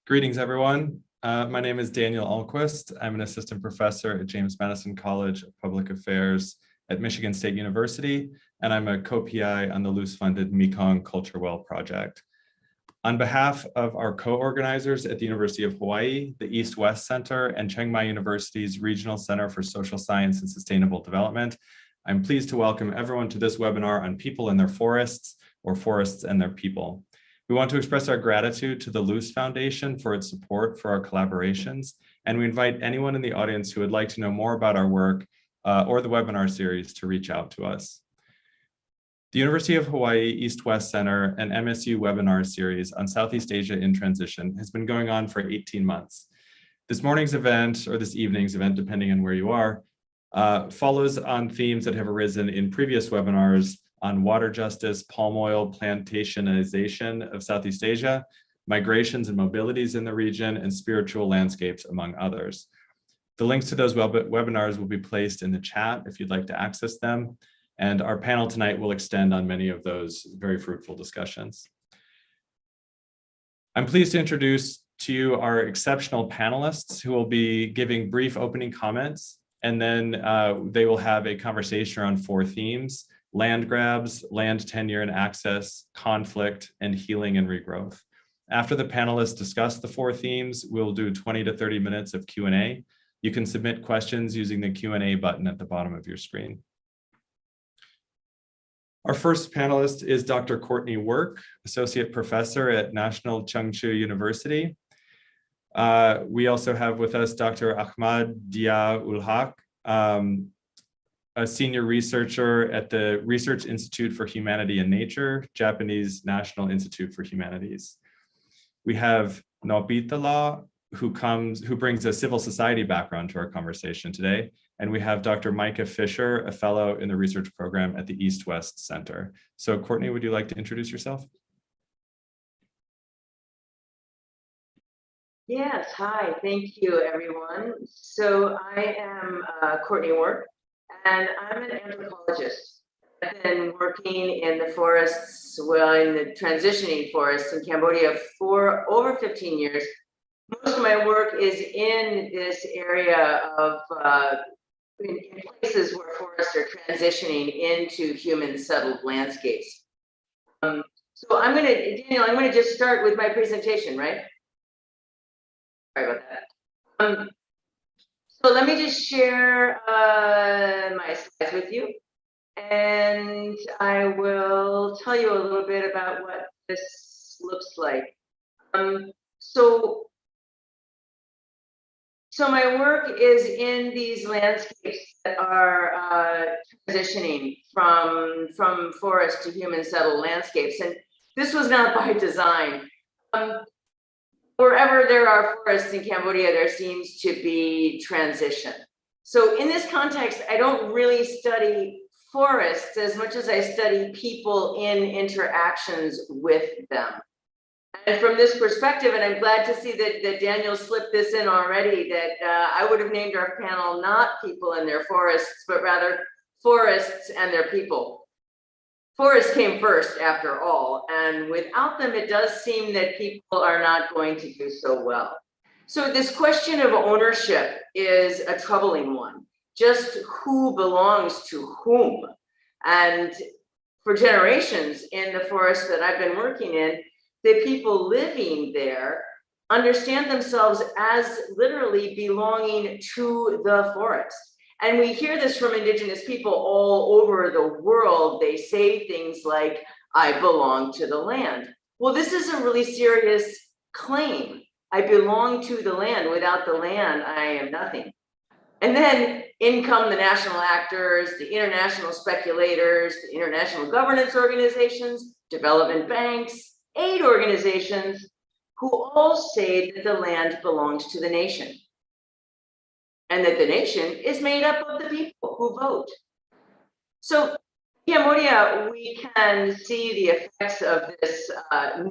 Greetings, everyone. My name is Daniel Ahlquist. I'm an assistant professor at James Madison College of Public Affairs at Michigan State University, and I'm a co-PI on the loose-funded Mekong Culture Well project. On behalf of our co-organizers at the University of Hawaii, the East-West Center, and Chiang Mai University's Regional Center for Social Science and Sustainable Development, I'm pleased to welcome everyone to this webinar on people and their forests, or forests and their people. We want to express our gratitude to the Luce Foundation for its support for our collaborations, and we invite anyone in the audience who would like to know more about our work or the webinar series to reach out to us. The University of Hawaii East-West Center and MSU webinar series on Southeast Asia in Transition has been going on for 18 months. This morning's event, or this evening's event, depending on where you are, follows on themes that have arisen in previous webinars on water justice, palm oil plantationization of Southeast Asia, migrations and mobilities in the region, and spiritual landscapes, among others. The links to those webinars will be placed in the chat if you'd like to access them, and our panel tonight will extend on many of those very fruitful discussions. I'm pleased to introduce to you our exceptional panelists who will be giving brief opening comments, and then they will have a conversation around 4 themes: land grabs, land tenure and access, conflict, and healing and regrowth. After the panelists discuss the 4 themes, we'll do 20 to 30 minutes of Q&A. You can submit questions using the Q&A button at the bottom of your screen. Our first panelist is Dr. Courtney Ward, Associate Professor at National Chengchi University. We also have with us Dr. Ahmad Dhiaulhaq, a senior researcher at the Research Institute for Humanity and Nature, Japanese National Institute for Humanities. We have Naw Pe Tha Law, who brings a civil society background to our conversation today. And we have Dr. Micah Fisher, a fellow in the research program at the East-West Center. So Courtney, would you like to introduce yourself? Yes, hi, thank you everyone. So I am Courtney Ward, and I'm an anthropologist. I've been working in the forests, well, in the transitioning forests in Cambodia for over 15 years. Most of my work is in this area of in places where forests are transitioning into human settled landscapes. So Daniel, I'm gonna just start with my presentation, right? Sorry about that. So let me just share my slides with you, and I will tell you a little bit about what this looks like. So my work is in these landscapes that are transitioning from forest to human settled landscapes, and this was not by design. Wherever there are forests in Cambodia, there seems to be transition. So in this context, I don't really study forests as much as I study people in interactions with them. And from this perspective, and I'm glad to see that Daniel slipped this in already, that I would have named our panel not people and their forests, but rather forests and their people. Forests came first, after all, and without them, it does seem that people are not going to do so well. So this question of ownership is a troubling one. Just who belongs to whom? And for generations in the forest that I've been working in, the people living there understand themselves as literally belonging to the forest. And we hear this from indigenous people all over the world. They say things like, I belong to the land. Well, this is a really serious claim. I belong to the land. Without the land, I am nothing. And then in come the national actors, the international speculators, the international governance organizations, development banks, aid organizations, who all say that the land belongs to the nation, and that the nation is made up of the people who vote. So in Cambodia, we can see the effects of this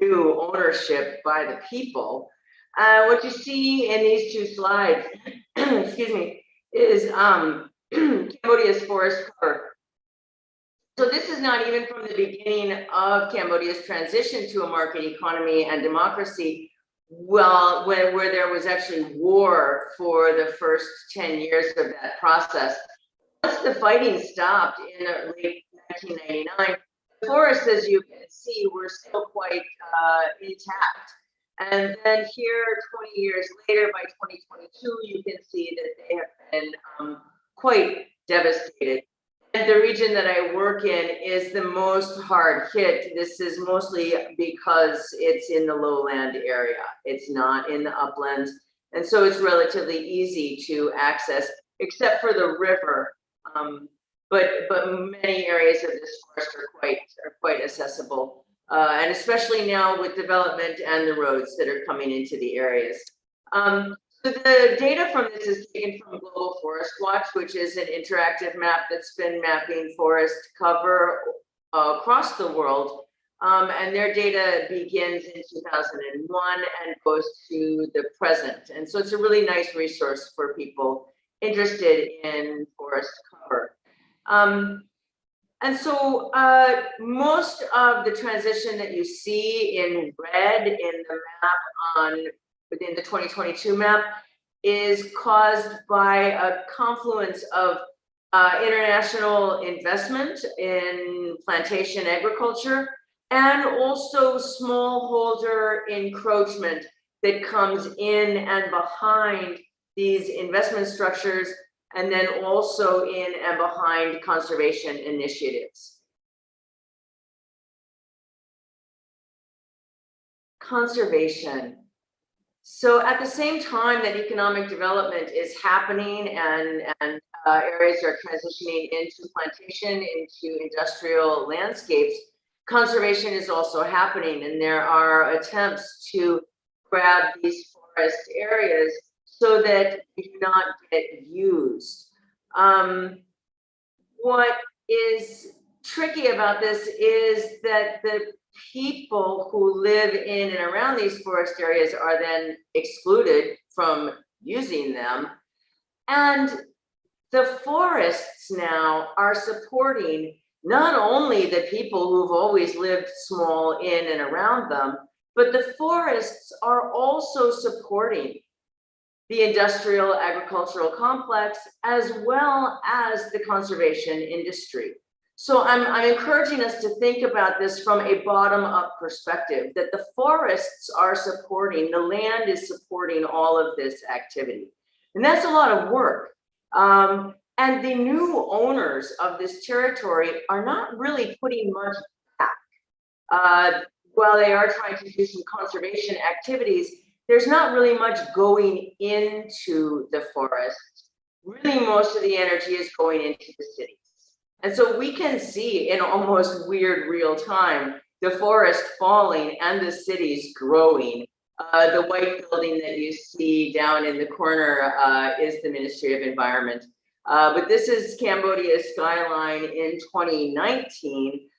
new ownership by the people. What you see in these 2 slides, excuse me, is Cambodia's forest cover. So this is not even from the beginning of Cambodia's transition to a market economy and democracy. well, where there was actually war for the first 10 years of that process. Once the fighting stopped in late 1999, the forests, as you can see, were still quite intact. And then here, 20 years later, by 2022, you can see that they have been quite devastated. And the region that I work in is the most hard hit. This is mostly because it's in the lowland area. It's not in the uplands. And so it's relatively easy to access, except for the river. But many areas of this forest are quite accessible. And especially now with development and the roads that are coming into the areas. So the data from this is taken from Global Forest Watch, which is an interactive map that's been mapping forest cover across the world. And their data begins in 2001 and goes to the present. And so it's a really nice resource for people interested in forest cover. And so most of the transition that you see in red in the map within the 2022 map is caused by a confluence of international investment in plantation agriculture and also smallholder encroachment that comes in and behind these investment structures, and then also in and behind conservation initiatives. Conservation. So at the same time that economic development is happening and areas are transitioning into plantation, into industrial landscapes, conservation is also happening, and there are attempts to grab these forest areas so that they do not get used. What is tricky about this is that the people who live in and around these forest areas are then excluded from using them. And the forests now are supporting not only the people who've always lived small in and around them, but the forests are also supporting the industrial agricultural complex as well as the conservation industry. So I'm encouraging us to think about this from a bottom-up perspective, that the forests are supporting, the land is supporting all of this activity. And that's a lot of work. And the new owners of this territory are not really putting much back. While they are trying to do some conservation activities, there's not really much going into the forest. Really, most of the energy is going into the cities. And so we can see in almost weird real time, the forest falling and the cities growing. The white building that you see down in the corner is the Ministry of Environment. But this is Cambodia's skyline in 2019.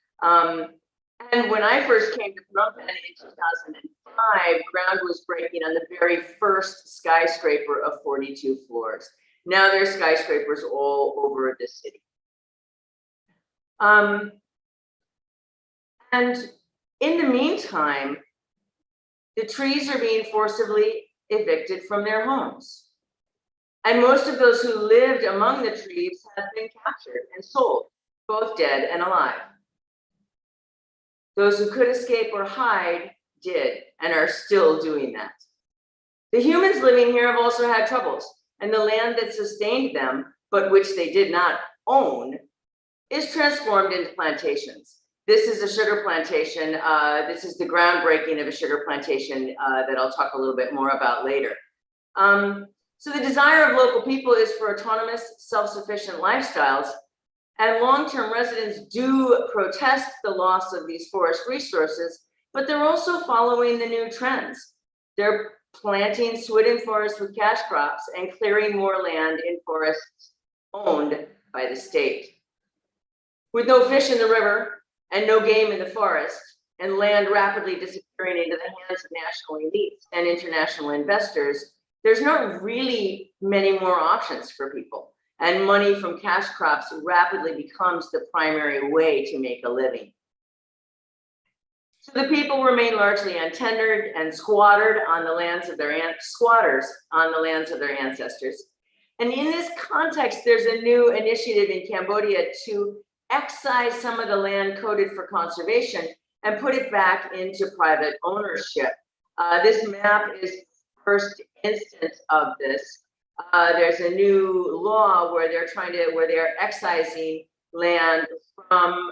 And when I first came to Phnom Penh in 2005, ground was breaking on the very first skyscraper of 42 floors. Now there's skyscrapers all over the city. And in the meantime, the trees are being forcibly evicted from their homes. And most of those who lived among the trees have been captured and sold, both dead and alive. Those who could escape or hide did and are still doing that. The humans living here have also had troubles, and the land that sustained them, but which they did not own, is transformed into plantations. This is a sugar plantation. This is the groundbreaking of a sugar plantation that I'll talk a little bit more about later. So the desire of local people is for autonomous, self-sufficient lifestyles, and long-term residents do protest the loss of these forest resources, but they're also following the new trends. They're planting swidden forests with cash crops and clearing more land in forests owned by the state. With no fish in the river and no game in the forest, and land rapidly disappearing into the hands of national elites and international investors, there's not really many more options for people. And money from cash crops rapidly becomes the primary way to make a living. So the people remain largely untendered and squatters on the lands of their ancestors. And in this context, there's a new initiative in Cambodia to excise some of the land coded for conservation and put it back into private ownership. This map is the first instance of this. There's a new law where they're excising land from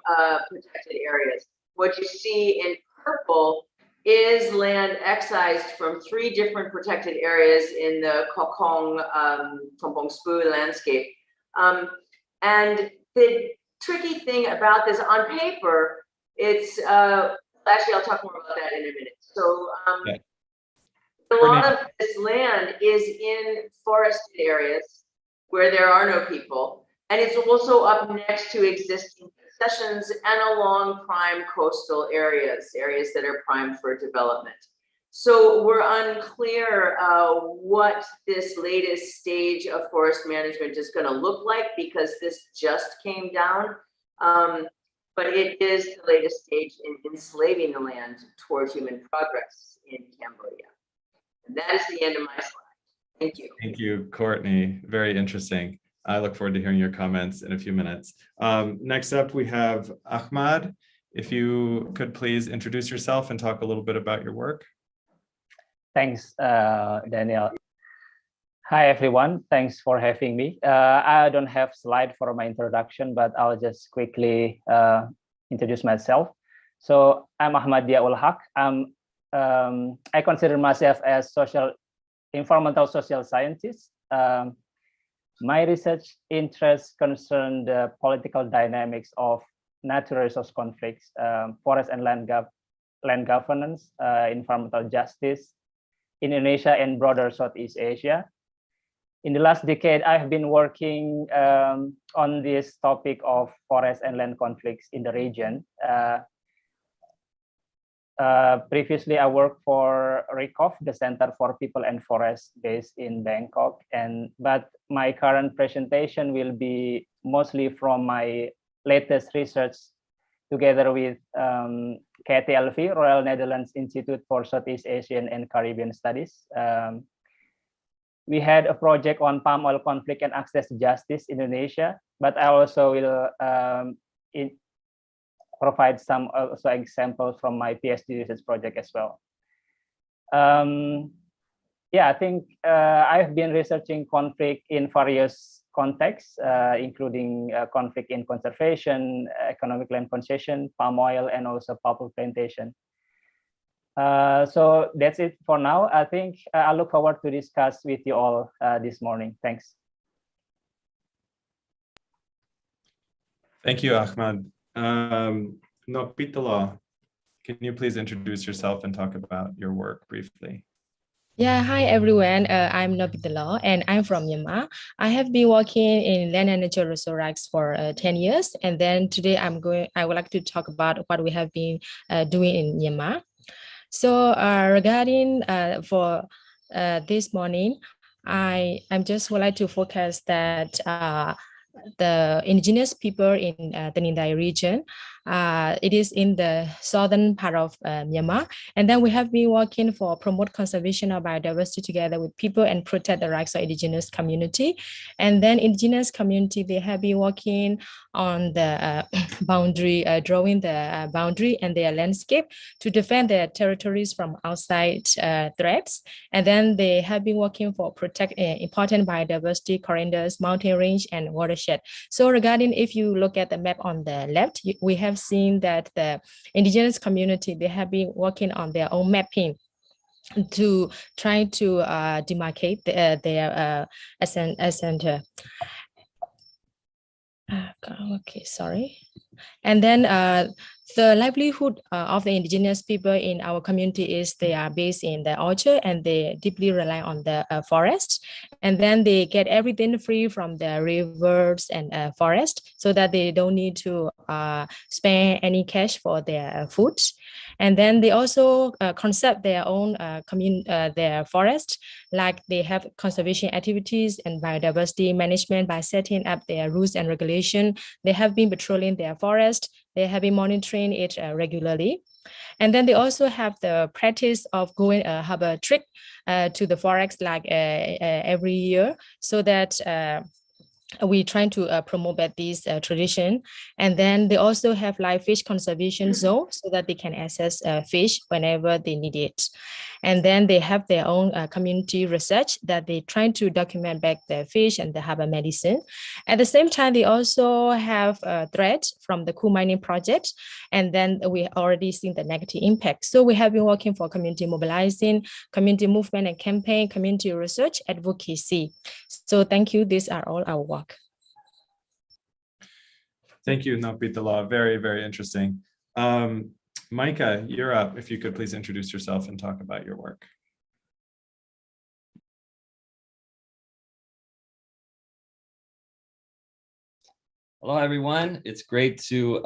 protected areas. What you see in purple is land excised from 3 different protected areas in the Kokong Spu landscape. And the tricky thing about this on paper, it's actually I'll talk more about that in a minute. So a lot of this land is in forested areas where there are no people, and it's also up next to existing concessions and along prime coastal areas that are prime for development. So we're unclear what this latest stage of forest management is going to look like, because this just came down. But it is the latest stage in enslaving the land towards human progress in Cambodia. And that is the end of my slide. Thank you. Thank you, Courtney. Very interesting. I look forward to hearing your comments in a few minutes. Next up, we have Ahmad. If you could please introduce yourself and talk a little bit about your work. Thanks, Daniel. Hi, everyone. Thanks for having me. I don't have slide for my introduction, but I'll just quickly introduce myself. So I'm Ahmad Dhiaulhaq. I consider myself as environmental social scientist. My research interests concern the political dynamics of natural resource conflicts, forest and land governance, environmental justice in Indonesia and broader Southeast Asia. In the last decade, I've been working on this topic of forest and land conflicts in the region. Previously, I worked for RECOF, the Center for People and Forests, based in Bangkok. But my current presentation will be mostly from my latest research together with KTLV, Royal Netherlands Institute for Southeast Asian and Caribbean Studies. We had a project on palm oil conflict and access to justice in Indonesia, but I also will provide some examples from my PhD research project as well. Yeah, I think I've been researching conflict in various contexts, including conflict in conservation, economic land concession, palm oil, and also pulp plantation. So that's it for now. I think I look forward to discuss with you all this morning. Thanks. Thank you, Ahmad. Naw Pe Tha Law, can you please introduce yourself and talk about your work briefly? Yeah, hi everyone. I'm Naw Pe Tha Law and I'm from Myanmar. I have been working in land and natural resource rights for 10 years. And then today I would like to talk about what we have been doing in Myanmar. So regarding for this morning, I'm just would like to focus that the indigenous people in the Tenure region. It is in the southern part of Myanmar. And then we have been working for promote conservation of biodiversity together with people and protect the rights of indigenous community. And then indigenous community, they have been working on the boundary, drawing the boundary and their landscape to defend their territories from outside threats. And then they have been working for protect important biodiversity corridors, mountain range, and watershed. So regarding, if you look at the map on the left, we have seen that the indigenous community, they have been working on their own mapping to try to demarcate their center. Okay, sorry. And then the livelihood of the indigenous people in our community is they are based in the orchard and they deeply rely on the forest. And then they get everything free from the rivers and forest so that they don't need to spend any cash for their food. And then they also concept their own their forest, like they have conservation activities and biodiversity management by setting up their rules and regulation. They have been patrolling their forest. They have been monitoring it regularly. And then they also have the practice of going have a trip to the forest like every year, so that we trying to promote this tradition. And then they also have like fish conservation zone, so that they can access fish whenever they need it. And then they have their own community research that they trying to document back their fish, and they have a medicine. At the same time, they also have a threat from the coal mining project. And then we already seen the negative impact. So we have been working for community mobilizing, community movement and campaign, community research, advocacy. So thank you. These are all our work. Thank you, Naw Pe Tha Law. Very, very interesting. Micah, you're up. If you could please introduce yourself and talk about your work. Hello, everyone. It's great to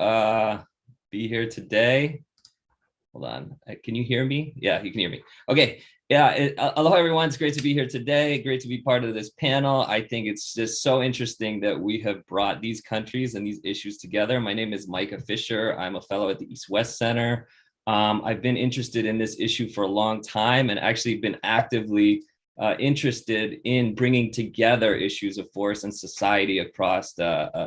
be here today. Hold on. Can you hear me? Yeah, you can hear me. Okay. Yeah. Hello, everyone. It's great to be here today. Great to be part of this panel. I think it's just so interesting that we have brought these countries and these issues together. My name is Micah Fisher. I'm a fellow at the East-West Center. I've been interested in this issue for a long time, and actually been actively interested in bringing together issues of forest and society across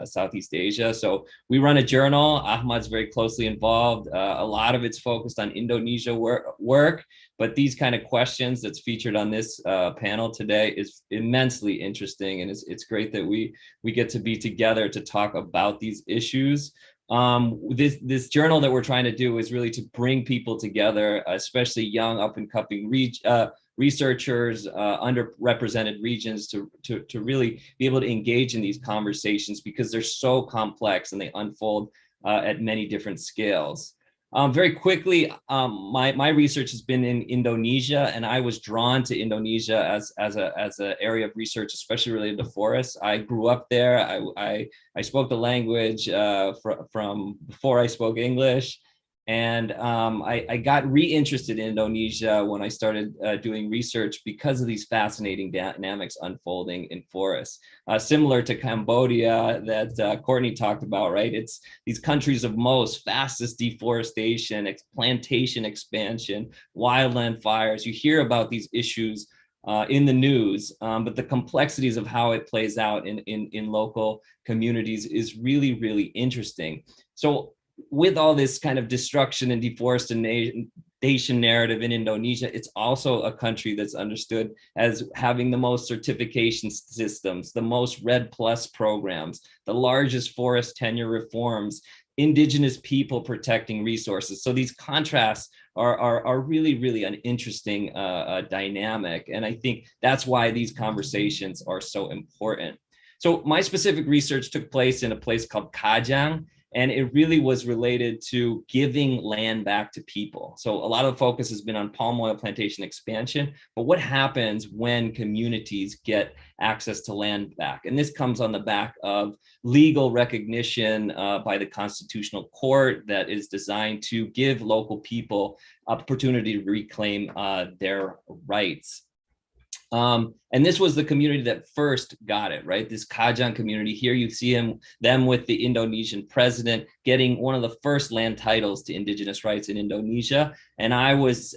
Southeast Asia. So we run a journal. Ahmad's very closely involved. A lot of it's focused on Indonesia work, but these kind of questions that's featured on this panel today is immensely interesting, and it's great that we get to be together to talk about these issues. This journal that we're trying to do is really to bring people together, especially young up-and-coming researchers, underrepresented regions, to really be able to engage in these conversations, because they're so complex and they unfold at many different scales. Very quickly, my research has been in Indonesia, and I was drawn to Indonesia as an area of research, especially related to forests. I grew up there. I spoke the language from before I spoke English. And I got re-interested in Indonesia when I started doing research because of these fascinating dynamics unfolding in forests. Similar to Cambodia that Courtney talked about, right? It's these countries of most fastest deforestation, plantation expansion, wildland fires. You hear about these issues in the news, but the complexities of how it plays out in local communities is really, really interesting. So with all this kind of destruction and deforestation narrative in Indonesia, it's also a country that's understood as having the most certification systems, the most REDD+ programs, the largest forest tenure reforms, indigenous people protecting resources. So these contrasts are really, really an interesting dynamic. And I think that's why these conversations are so important. So my specific research took place in a place called Kajang, and it really was related to giving land back to people. So a lot of focus has been on palm oil plantation expansion, but what happens when communities get access to land back? And this comes on the back of legal recognition by the Constitutional Court that is designed to give local people opportunity to reclaim their rights. And this was the community that first got it, right? This Kajang community. Here you see them with the Indonesian president getting one of the first land titles to indigenous rights in Indonesia. And I was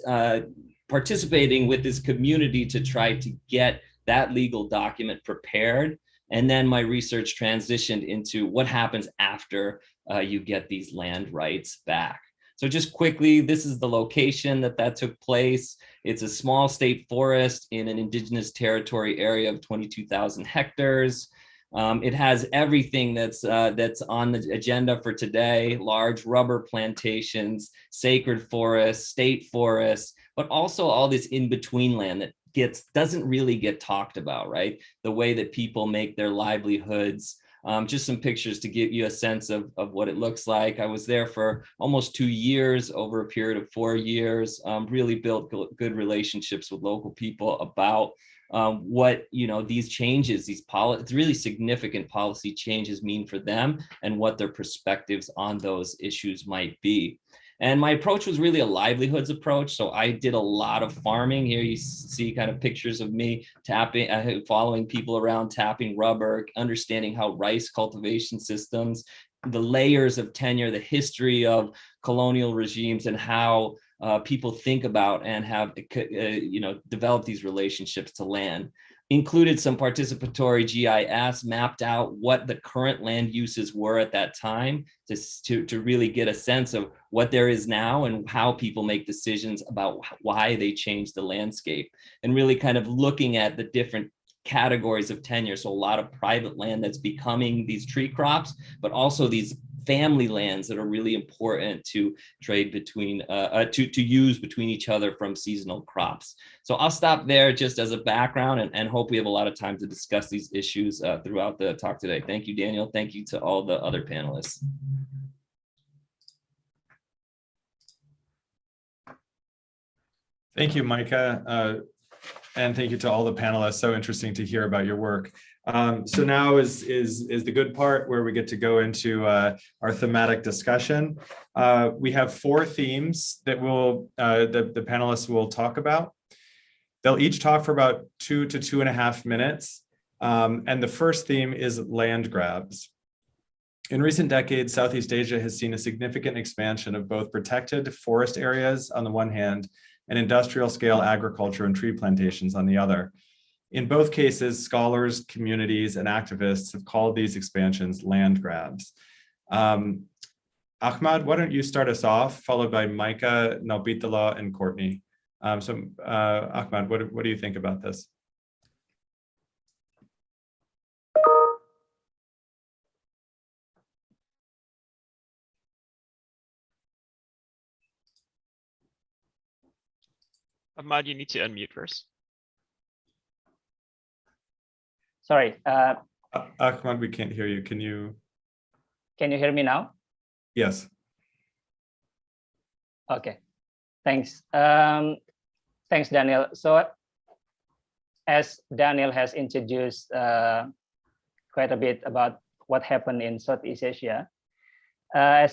participating with this community to try to get that legal document prepared. And then my research transitioned into what happens after you get these land rights back. So just quickly, this is the location that took place. It's a small state forest in an indigenous territory area of 22,000 hectares. It has everything that's on the agenda for today: large rubber plantations, sacred forests, state forests, but also all this in-between land that doesn't really get talked about, right? The way that people make their livelihoods. Just some pictures to give you a sense of what it looks like. I was there for almost 2 years, over a period of 4 years, really built good relationships with local people about what these changes, these really significant policy changes mean for them, and what their perspectives on those issues might be. And my approach was really a livelihoods approach. So I did a lot of farming. Here you see kind of pictures of me following people around, tapping rubber, understanding how rice cultivation systems the layers of tenure, the history of colonial regimes, and how people think about and have developed these relationships to land. Included some participatory GIS, mapped out what the current land uses were at that time to really get a sense of what there is now and how people make decisions about why they change the landscape, and really kind of looking at the different categories of tenure. So a lot of private land that's becoming these tree crops, but also these family lands that are really important to trade between, to use between each other from seasonal crops. So I'll stop there just as a background, and hope we have a lot of time to discuss these issues throughout the talk today. Thank you, Daniel. Thank you to all the other panelists. Thank you, Micah. And thank you to all the panelists. So interesting to hear about your work. So now is the good part where we get to go into our thematic discussion. We have 4 themes that the panelists will talk about. They'll each talk for about 2 to 2.5 minutes. And the first theme is land grabs. In recent decades, Southeast Asia has seen a significant expansion of both protected forest areas on the one hand, and industrial scale agriculture and tree plantations on the other. In both cases, scholars, communities, and activists have called these expansions land grabs. Ahmad, why don't you start us off, followed by Micah, Naw Pe Tha Law, and Courtney. Ahmad, what do you think about this? Ahmad, you need to unmute first. Sorry. Ahmad, we can't hear you. Can you hear me now? Yes. Okay. Thanks. Thanks, Daniel. So as Daniel has introduced quite a bit about what happened in Southeast Asia, I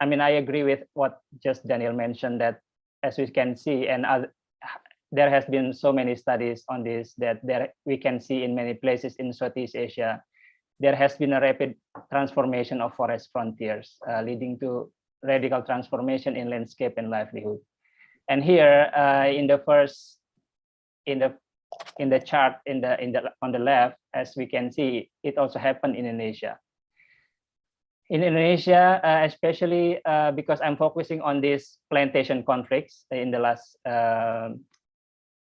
agree with what just Daniel mentioned, that as we can see, and there has been so many studies on this, that we can see in many places in Southeast Asia, there has been a rapid transformation of forest frontiers, leading to radical transformation in landscape and livelihood. And here, in the chart on the left, as we can see, it also happened in Indonesia. In Indonesia, especially because I'm focusing on these plantation conflicts in the last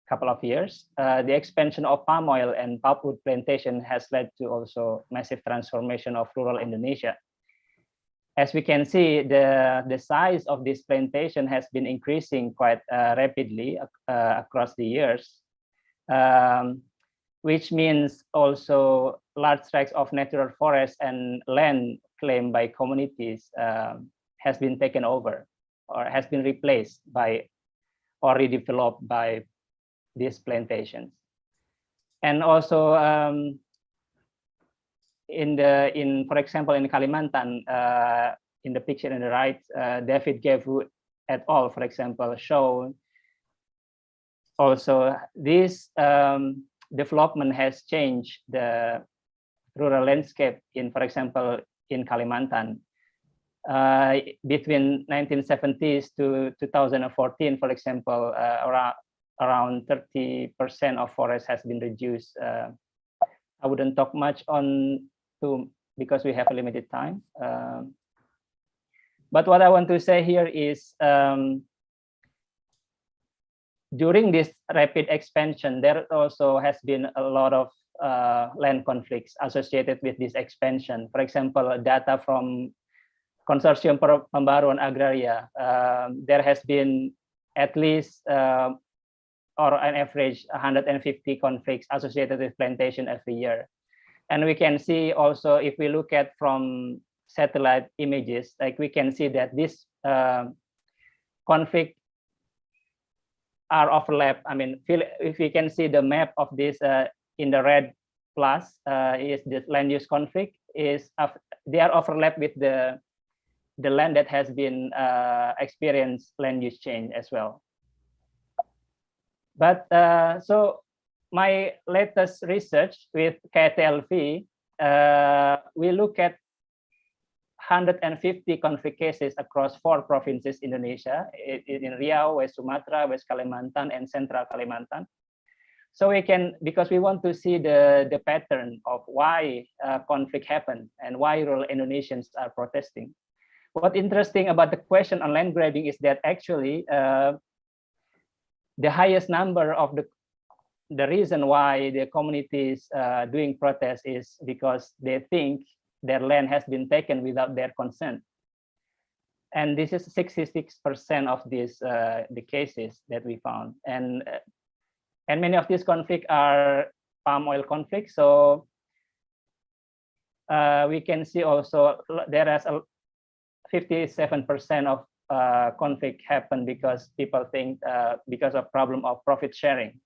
couple of years, the expansion of palm oil and pulpwood plantation has led to also massive transformation of rural Indonesia. As we can see, the size of this plantation has been increasing quite rapidly across the years, which means also large tracts of natural forest and land claimed by communities has been taken over or has been replaced by or redeveloped by these plantations. And also for example, in Kalimantan, in the picture on the right, David Gevu et al., for example, show also this development has changed the rural landscape in, for example, in Kalimantan. Between 1970s to 2014, for example, around 30% of forest has been reduced. I wouldn't talk much on because we have a limited time. But what I want to say here is during this rapid expansion, there also has been a lot of land conflicts associated with this expansion. For example, data from Consortium Pembaruan Agraria, there has been at least or on average 150 conflicts associated with plantation every year. And we can see also, if we look at from satellite images, like we can see that this conflict are overlapped. I mean, if we can see the map of this in the red plus is the land use conflict, they are overlapped with the land that has been experienced land use change as well. But so my latest research with KTLV, we look at 150 conflict cases across 4 provinces Indonesia, in Riau, West Sumatra, West Kalimantan, and Central Kalimantan. So we can, because we want to see the pattern of why conflict happened and why rural Indonesians are protesting. What's interesting about the question on land grabbing is that actually the highest number of the reason why the communities doing protests is because they think their land has been taken without their consent. And this is 66% of these the cases that we found. And many of these conflicts are palm oil conflicts. So we can see also there is a 57% of conflict happen because people think because of problem of profit sharing.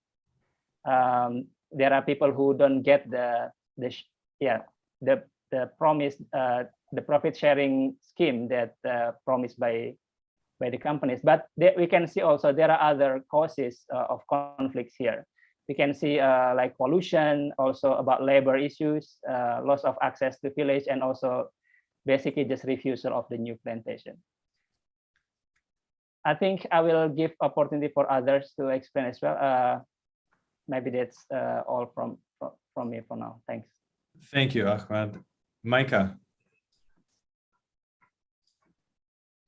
There are people who don't get the promise, the profit sharing scheme that promised by the companies. But we can see also there are other causes of conflicts here. We can see like pollution, also about labor issues, loss of access to village, and also basically just refusal of the new plantation. I think I will give opportunity for others to explain as well. Maybe that's all from me for now. Thanks. Thank you, Ahmad. Micah.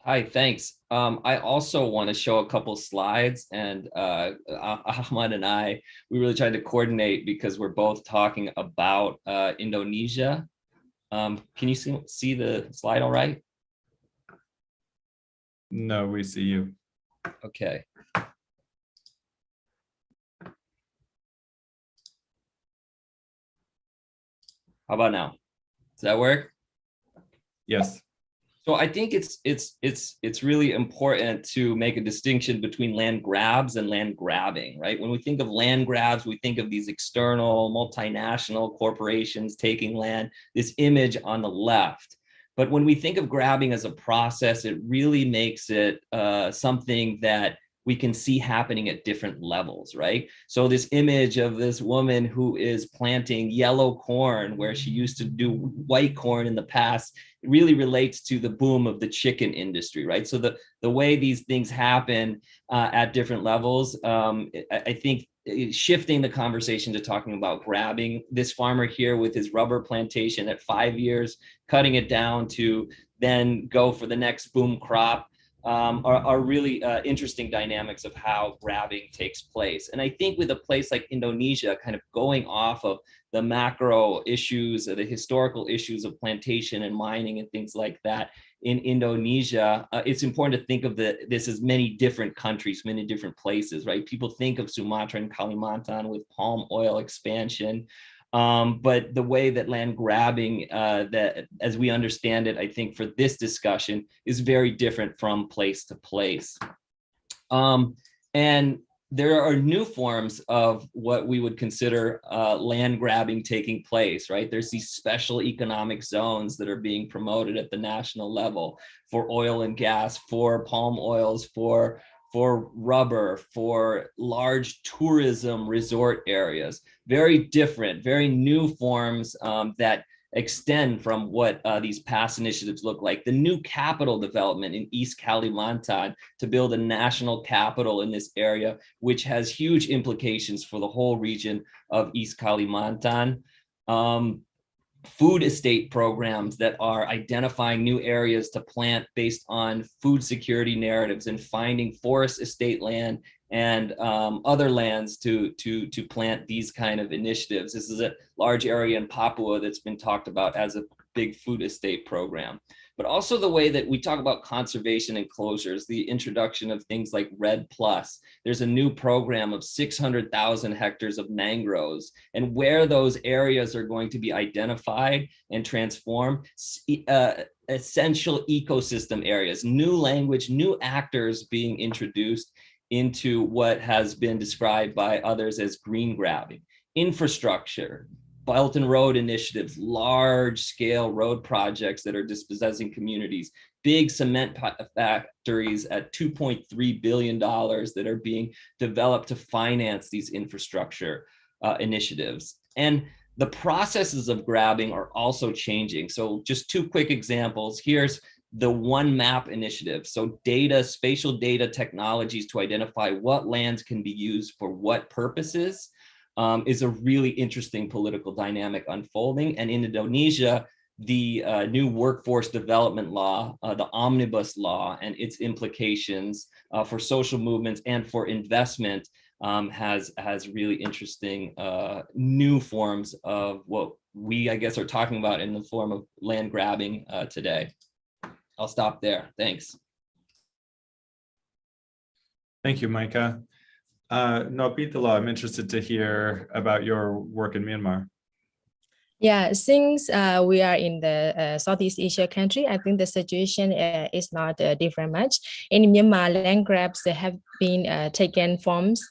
Hi, thanks. I also want to show a couple slides, and Ahmad and we really tried to coordinate because we're both talking about Indonesia. Can you see the slide all right? No, we see you. Okay. How about now? Does that work? Yes. So I think it's really important to make a distinction between land grabs and land grabbing, right? When we think of land grabs, we think of these external multinational corporations taking land, this image on the left. But when we think of grabbing as a process, it really makes it something that we can see happening at different levels, right? So this image of this woman who is planting yellow corn where she used to do white corn in the past, it really relates to the boom of the chicken industry, right? So the way these things happen at different levels, I think shifting the conversation to talking about grabbing, this farmer here with his rubber plantation at 5 years, cutting it down to then go for the next boom crop, are really interesting dynamics of how grabbing takes place. And I think with a place like Indonesia, kind of going off of the macro issues, the historical issues of plantation and mining and things like that in Indonesia, it's important to think of this as many different countries, many different places, right? People think of Sumatra and Kalimantan with palm oil expansion. But the way that land grabbing, that as we understand it, I think for this discussion is very different from place to place. And there are new forms of what we would consider land grabbing taking place, right? There's these special economic zones that are being promoted at the national level for oil and gas, for palm oils, for rubber, for large tourism resort areas. Very different, very new forms that extend from what these past initiatives look like. The new capital development in East Kalimantan to build a national capital in this area, which has huge implications for the whole region of East Kalimantan. Food estate programs that are identifying new areas to plant based on food security narratives and finding forest estate land and other lands to plant these kind of initiatives. This is a large area in Papua that's been talked about as a big food estate program. But also the way that we talk about conservation and closures, the introduction of things like RED+. There's a new program of 600,000 hectares of mangroves, and where those areas are going to be identified and transformed, essential ecosystem areas, new language, new actors being introduced into what has been described by others as green grabbing. Infrastructure, Belt and Road initiatives, large scale road projects that are dispossessing communities, big cement factories at $2.3 billion that are being developed to finance these infrastructure initiatives. And The processes of grabbing are also changing. So just two quick examples. Here's the One Map initiative. So spatial data technologies to identify what lands can be used for what purposes is a really interesting political dynamic unfolding. And in Indonesia, the new workforce development law, the omnibus law, and its implications for social movements and for investment has really interesting new forms of what we, I guess, are talking about in the form of land grabbing today. I'll stop there. Thanks. Thank you, Micah. Naw Pe Tha Law, I'm interested to hear about your work in Myanmar. Yeah, since we are in the Southeast Asia country, I think the situation is not different much. In Myanmar, land grabs have been taken forms.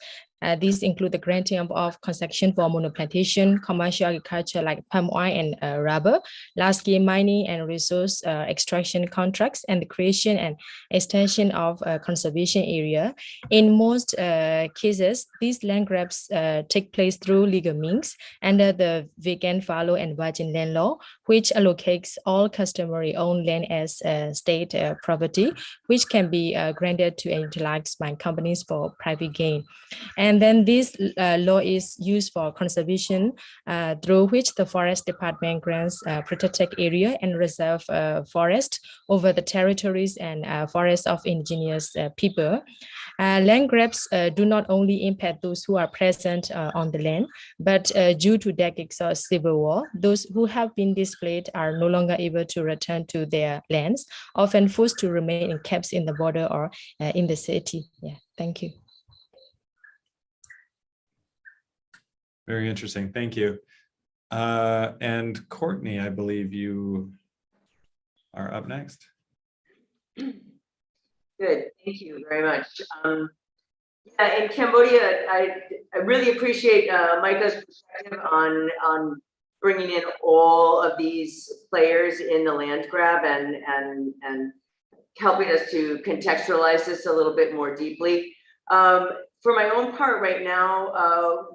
These include the granting of concession for monoplantation, commercial agriculture like palm oil and rubber, large-scale mining and resource extraction contracts, and the creation and extension of conservation area. In most cases, these land grabs take place through legal means under the Vegan, Fallow, and Virgin Land Law, which allocates all customary owned land as state property, which can be granted to and utilized by companies for private gain. And then this law is used for conservation, through which the Forest Department grants protected area and reserve forest over the territories and forests of indigenous people. Land grabs do not only impact those who are present on the land, but due to decades of civil war, those who have been displaced are no longer able to return to their lands, often forced to remain in camps in the border or in the city. Yeah, thank you. Very interesting. Thank you. And Courtney, I believe you are up next. Good. Thank you very much. Yeah, in Cambodia, I really appreciate Micah's perspective on bringing in all of these players in the land grab and helping us to contextualize this a little bit more deeply. For my own part right now,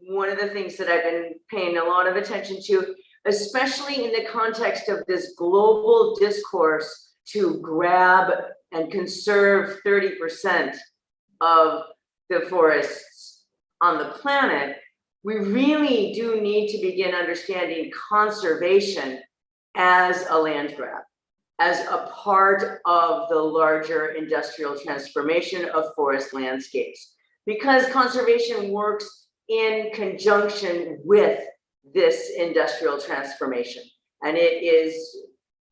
one of the things that I've been paying a lot of attention to, especially in the context of this global discourse to grab and conserve 30% of the forests on the planet, we really do need to begin understanding conservation as a land grab, as a part of the larger industrial transformation of forest landscapes, because conservation works in conjunction with this industrial transformation. And it is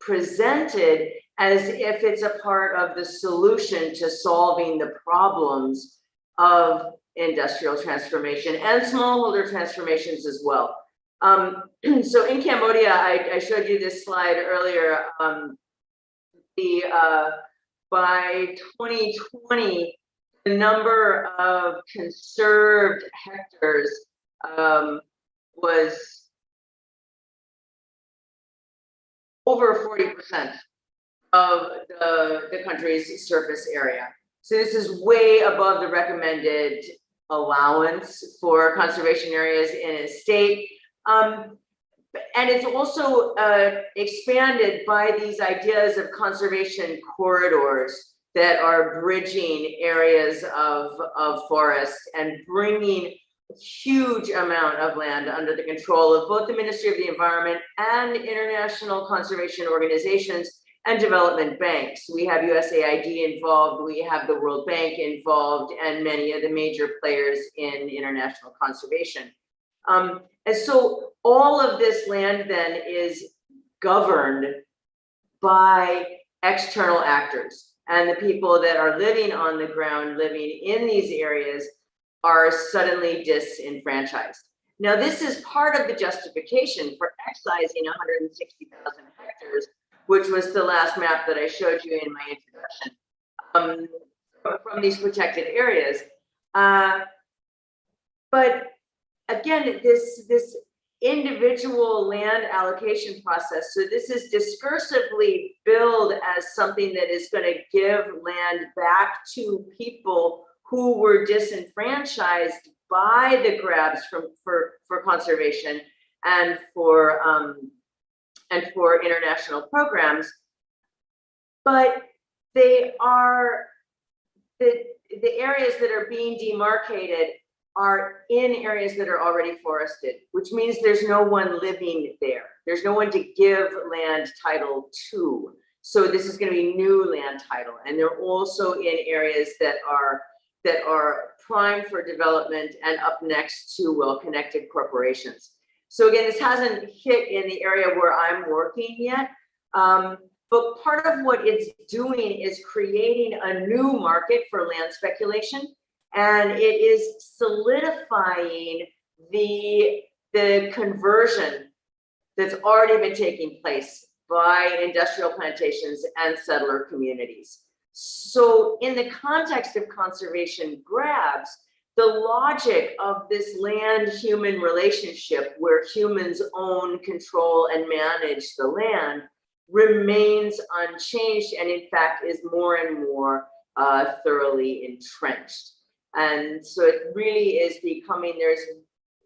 presented as if it's a part of the solution to solving the problems of industrial transformation and smallholder transformations as well. So in Cambodia, I showed you this slide earlier. By 2020, the number of conserved hectares was over 40% of the country's surface area. So this is way above the recommended allowance for conservation areas in a state. And it's also expanded by these ideas of conservation corridors that are bridging areas of forests and bringing a huge amount of land under the control of both the Ministry of the Environment and international conservation organizations and development banks. We have USAID involved, we have the World Bank involved, and many of the major players in international conservation. And so all of this land then is governed by external actors. And the people that are living on the ground, living in these areas, are suddenly disenfranchised. Now, this is part of the justification for excising 160,000 hectares, which was the last map that I showed you in my introduction, from these protected areas. But again, this individual land allocation process. So this is discursively billed as something that is going to give land back to people who were disenfranchised by the grabs for conservation. and for international programs. But they are, the areas that are being demarcated are in areas that are already forested, which means there's no one living there. There's no one to give land title to. So this is going to be new land title. And they're also in areas that are prime for development and up next to well-connected corporations. So again, this hasn't hit in the area where I'm working yet. But part of what it's doing is creating a new market for land speculation. And it is solidifying the conversion that's already been taking place by industrial plantations and settler communities. So in the context of conservation grabs, the logic of this land-human relationship where humans own, control, and manage the land remains unchanged, and in fact is more and more thoroughly entrenched. And so it really is becoming, there's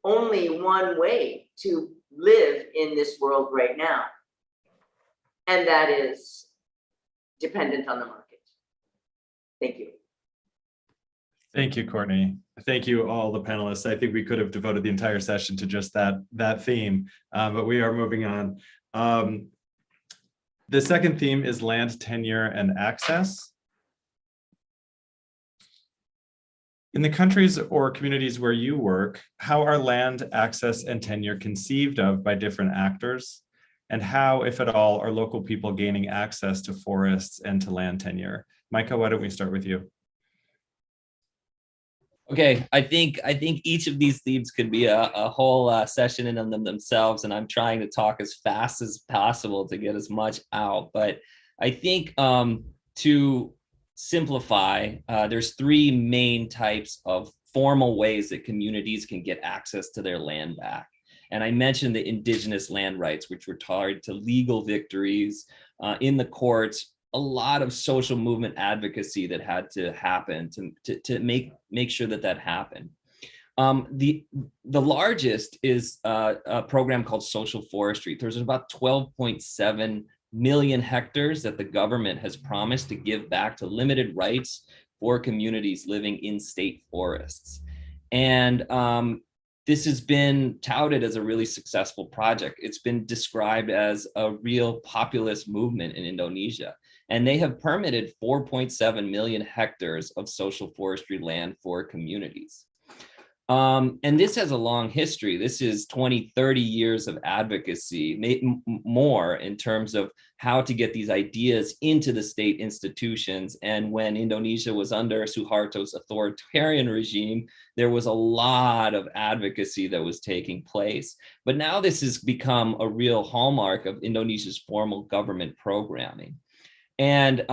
only one way to live in this world right now, and that is dependent on the market. Thank you. Thank you, Courtney. Thank you, all the panelists. I think we could have devoted the entire session to just that theme, but we are moving on. The second theme is land tenure and access. In the countries or communities where you work, how are land access and tenure conceived of by different actors? And how, if at all, are local people gaining access to forests and to land tenure? Micah, why don't we start with you? Okay, I think each of these themes could be a whole session in themselves, and I'm trying to talk as fast as possible to get as much out. But I think to simplify, there's three main types of formal ways that communities can get access to their land back. And I mentioned the indigenous land rights, which were tied to legal victories in the courts, a lot of social movement advocacy that had to happen to make sure that happened. The largest is a program called social forestry. There's about 12.7 million hectares that the government has promised to give back to limited rights for communities living in state forests. And this has been touted as a really successful project. It's been described as a real populist movement in Indonesia. And they have permitted 4.7 million hectares of social forestry land for communities. And this has a long history. This is 20, 30 years of advocacy, more in terms of how to get these ideas into the state institutions. And when Indonesia was under Suharto's authoritarian regime, there was a lot of advocacy that was taking place. But now this has become a real hallmark of Indonesia's formal government programming. And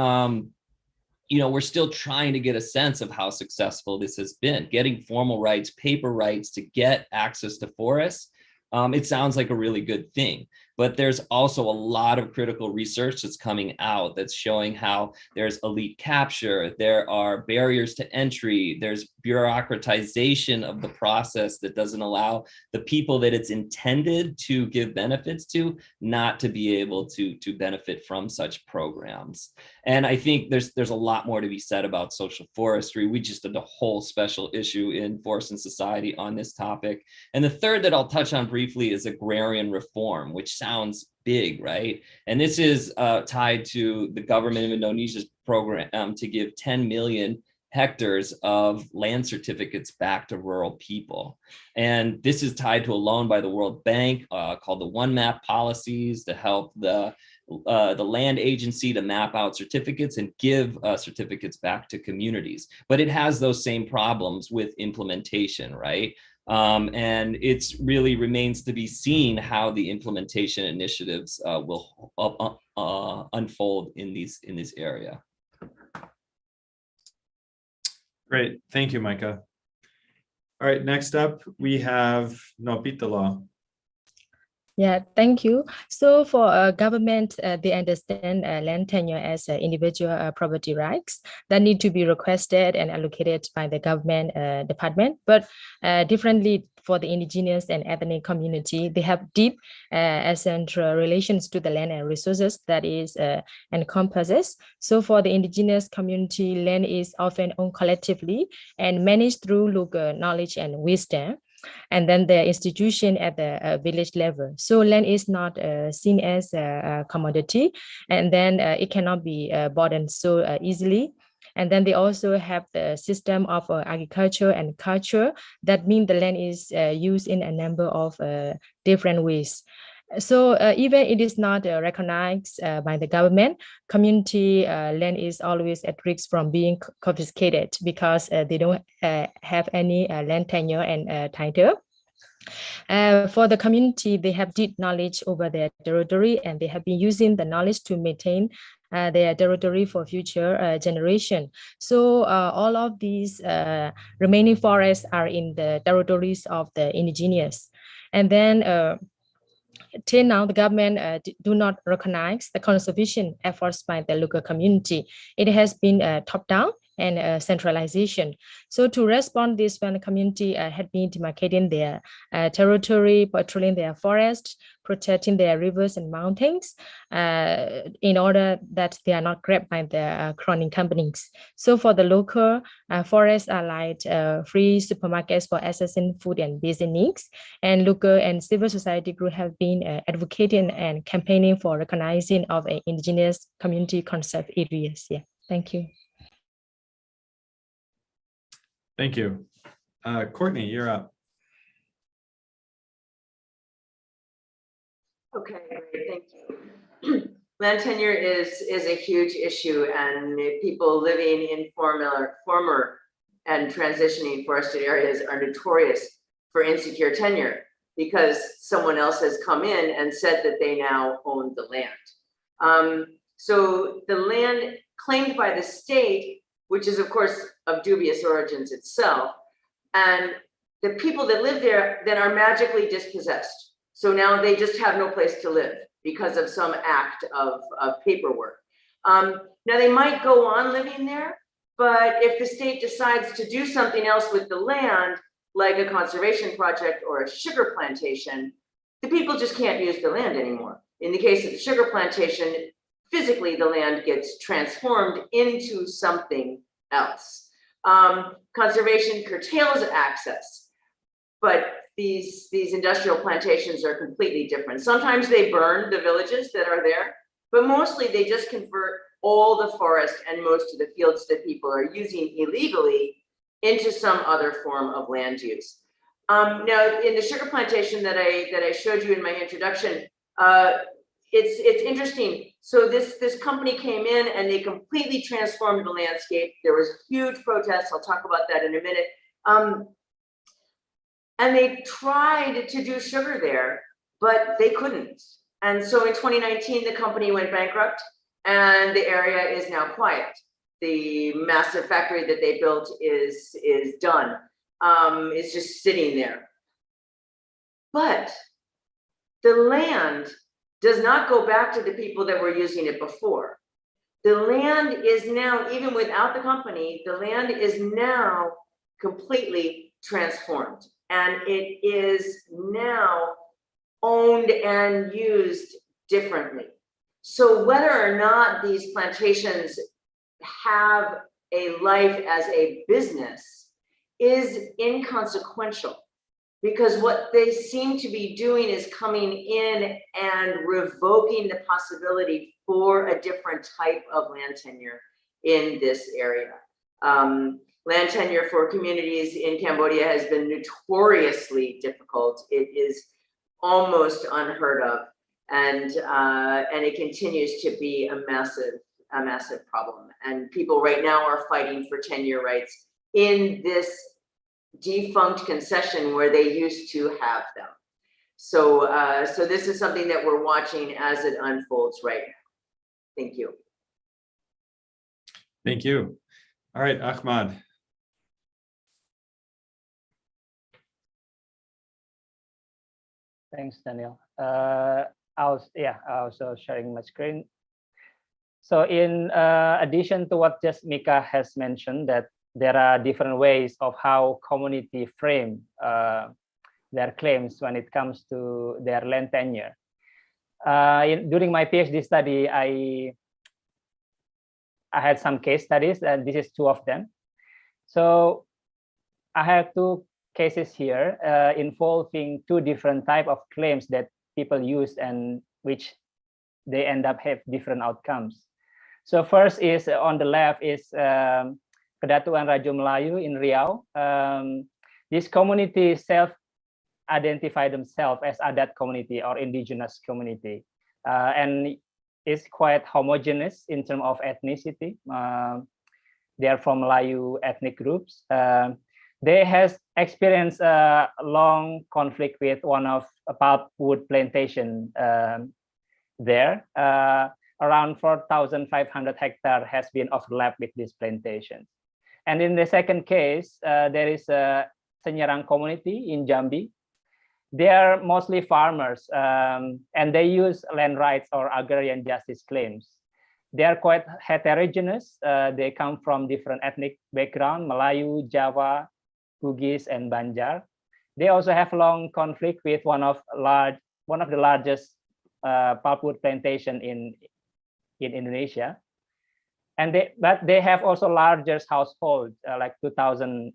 we're still trying to get a sense of how successful this has been. Getting formal rights, paper rights to get access to forests, it sounds like a really good thing. But there's also a lot of critical research that's coming out that's showing how there's elite capture, there are barriers to entry, there's bureaucratization of the process that doesn't allow the people that it's intended to give benefits to not to be able to benefit from such programs. And I think there's a lot more to be said about social forestry. We just did a whole special issue in Forest and Society on this topic. And the third that I'll touch on briefly is agrarian reform, which sounds big, right? And this is tied to the government of Indonesia's program to give 10 million hectares of land certificates back to rural people. And this is tied to a loan by the World Bank called the One Map policies to help the land agency to map out certificates and give certificates back to communities. But it has those same problems with implementation, right? And it's really remains to be seen how the implementation initiatives will unfold in this area. Great, thank you, Micah. All right, next up we have Naw Pe Tha Law. Yeah, thank you. So for government, they understand land tenure as individual property rights that need to be requested and allocated by the government department. But differently for the indigenous and ethnic community, they have deep essential relations to the land and resources that is encompasses. So for the indigenous community, land is often owned collectively and managed through local knowledge and wisdom, and then the institution at the village level. So land is not seen as a commodity, and then it cannot be bought and sold easily. And then they also have the system of agriculture and culture. That means the land is used in a number of different ways. So even it is not recognized by the government, community land is always at risk from being confiscated because they don't have any land tenure and title. For the community, they have deep knowledge over their territory, and they have been using the knowledge to maintain their territory for future generation. So all of these remaining forests are in the territories of the indigenous. And then till now, the government do not recognize the conservation efforts by the local community. It has been top-down and centralization. So to respond this, when the community had been demarcating their territory, patrolling their forests, protecting their rivers and mountains, in order that they are not grabbed by the crowning companies. So for the local, forests are like free supermarkets for accessing food and basic needs, and local and civil society groups have been advocating and campaigning for recognizing of indigenous community conserved areas. Yeah, thank you. Thank you. Courtney, you're up. Okay, great, thank you. Land tenure is a huge issue, and people living in former and transitioning forested areas are notorious for insecure tenure because someone else has come in and said that they now own the land. So the land claimed by the state, which is of course of dubious origins itself, and the people that live there then are magically dispossessed. So now they just have no place to live because of some act of paperwork. Now they might go on living there, but if the state decides to do something else with the land, like a conservation project or a sugar plantation, the people just can't use the land anymore. In the case of the sugar plantation, physically the land gets transformed into something else. Conservation curtails access, but these industrial plantations are completely different. Sometimes they burn the villages that are there, but mostly they just convert all the forest and most of the fields that people are using illegally into some other form of land use. Now, in the sugar plantation that I showed you in my introduction, it's interesting. So this company came in and they completely transformed the landscape. There was huge protests. I'll talk about that in a minute. And they tried to do sugar there, but they couldn't. And so in 2019, the company went bankrupt and the area is now quiet. The massive factory that they built is done. It's just sitting there. But the land does not go back to the people that were using it before. The land is now, even without the company, the land is now completely transformed. And it is now owned and used differently. So whether or not these plantations have a life as a business is inconsequential, because what they seem to be doing is coming in and revoking the possibility for a different type of land tenure in this area. Land tenure for communities in Cambodia has been notoriously difficult. It is almost unheard of, and it continues to be a massive problem. And people right now are fighting for tenure rights in this defunct concession where they used to have them. So so this is something that we're watching as it unfolds right now. Thank you. Thank you. All right, Ahmad. Thanks, Daniel. I was also sharing my screen. So in addition to what just Micah has mentioned, that there are different ways of how community frame their claims when it comes to their land tenure. During my PhD study, I had some case studies, and this is 2 of them. So I have 2 cases here involving 2 different type of claims that people use and which they end up have different outcomes. So first is on the left is Kedatuan Raja Melayu in Riau. This community self-identify themselves as Adat community or indigenous community, and is quite homogeneous in terms of ethnicity. They are from Melayu ethnic groups. They has experienced a long conflict with one of a pulpwood plantation there. Around 4,500 hectares has been overlapped with this plantation. And in the second case, there is a Senyerang community in Jambi. They are mostly farmers, and they use land rights or agrarian justice claims. They are quite heterogeneous. They come from different ethnic background, Melayu, Java, Bugis, and Banjar. They also have long conflict with one of the largest pulpwood plantation in Indonesia. And but they have also larger household, like 2,000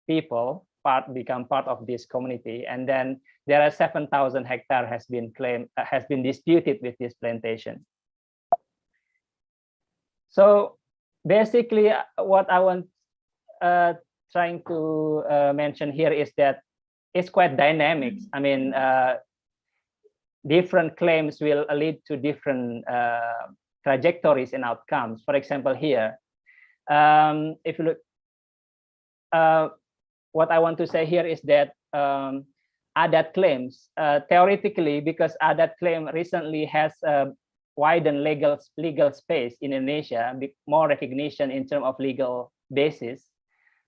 people become part of this community. And then there are 7,000 hectares has been disputed with this plantation. So basically what I want trying to mention here is that it's quite dynamic. I mean, different claims will lead to different trajectories and outcomes. For example, here, if you look, what I want to say here is that Adat claims, theoretically, because Adat claim recently has widened legal space in Indonesia, more recognition in terms of legal basis.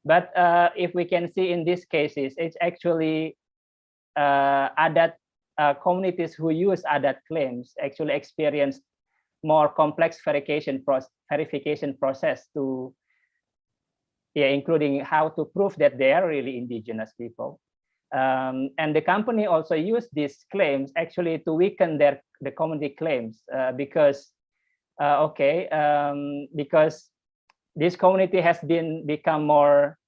But if we can see in these cases, it's actually Adat communities who use Adat claims actually experience more complex verification process to, including how to prove that they are really indigenous people. And the company also used these claims actually to weaken the community claims because this community has become more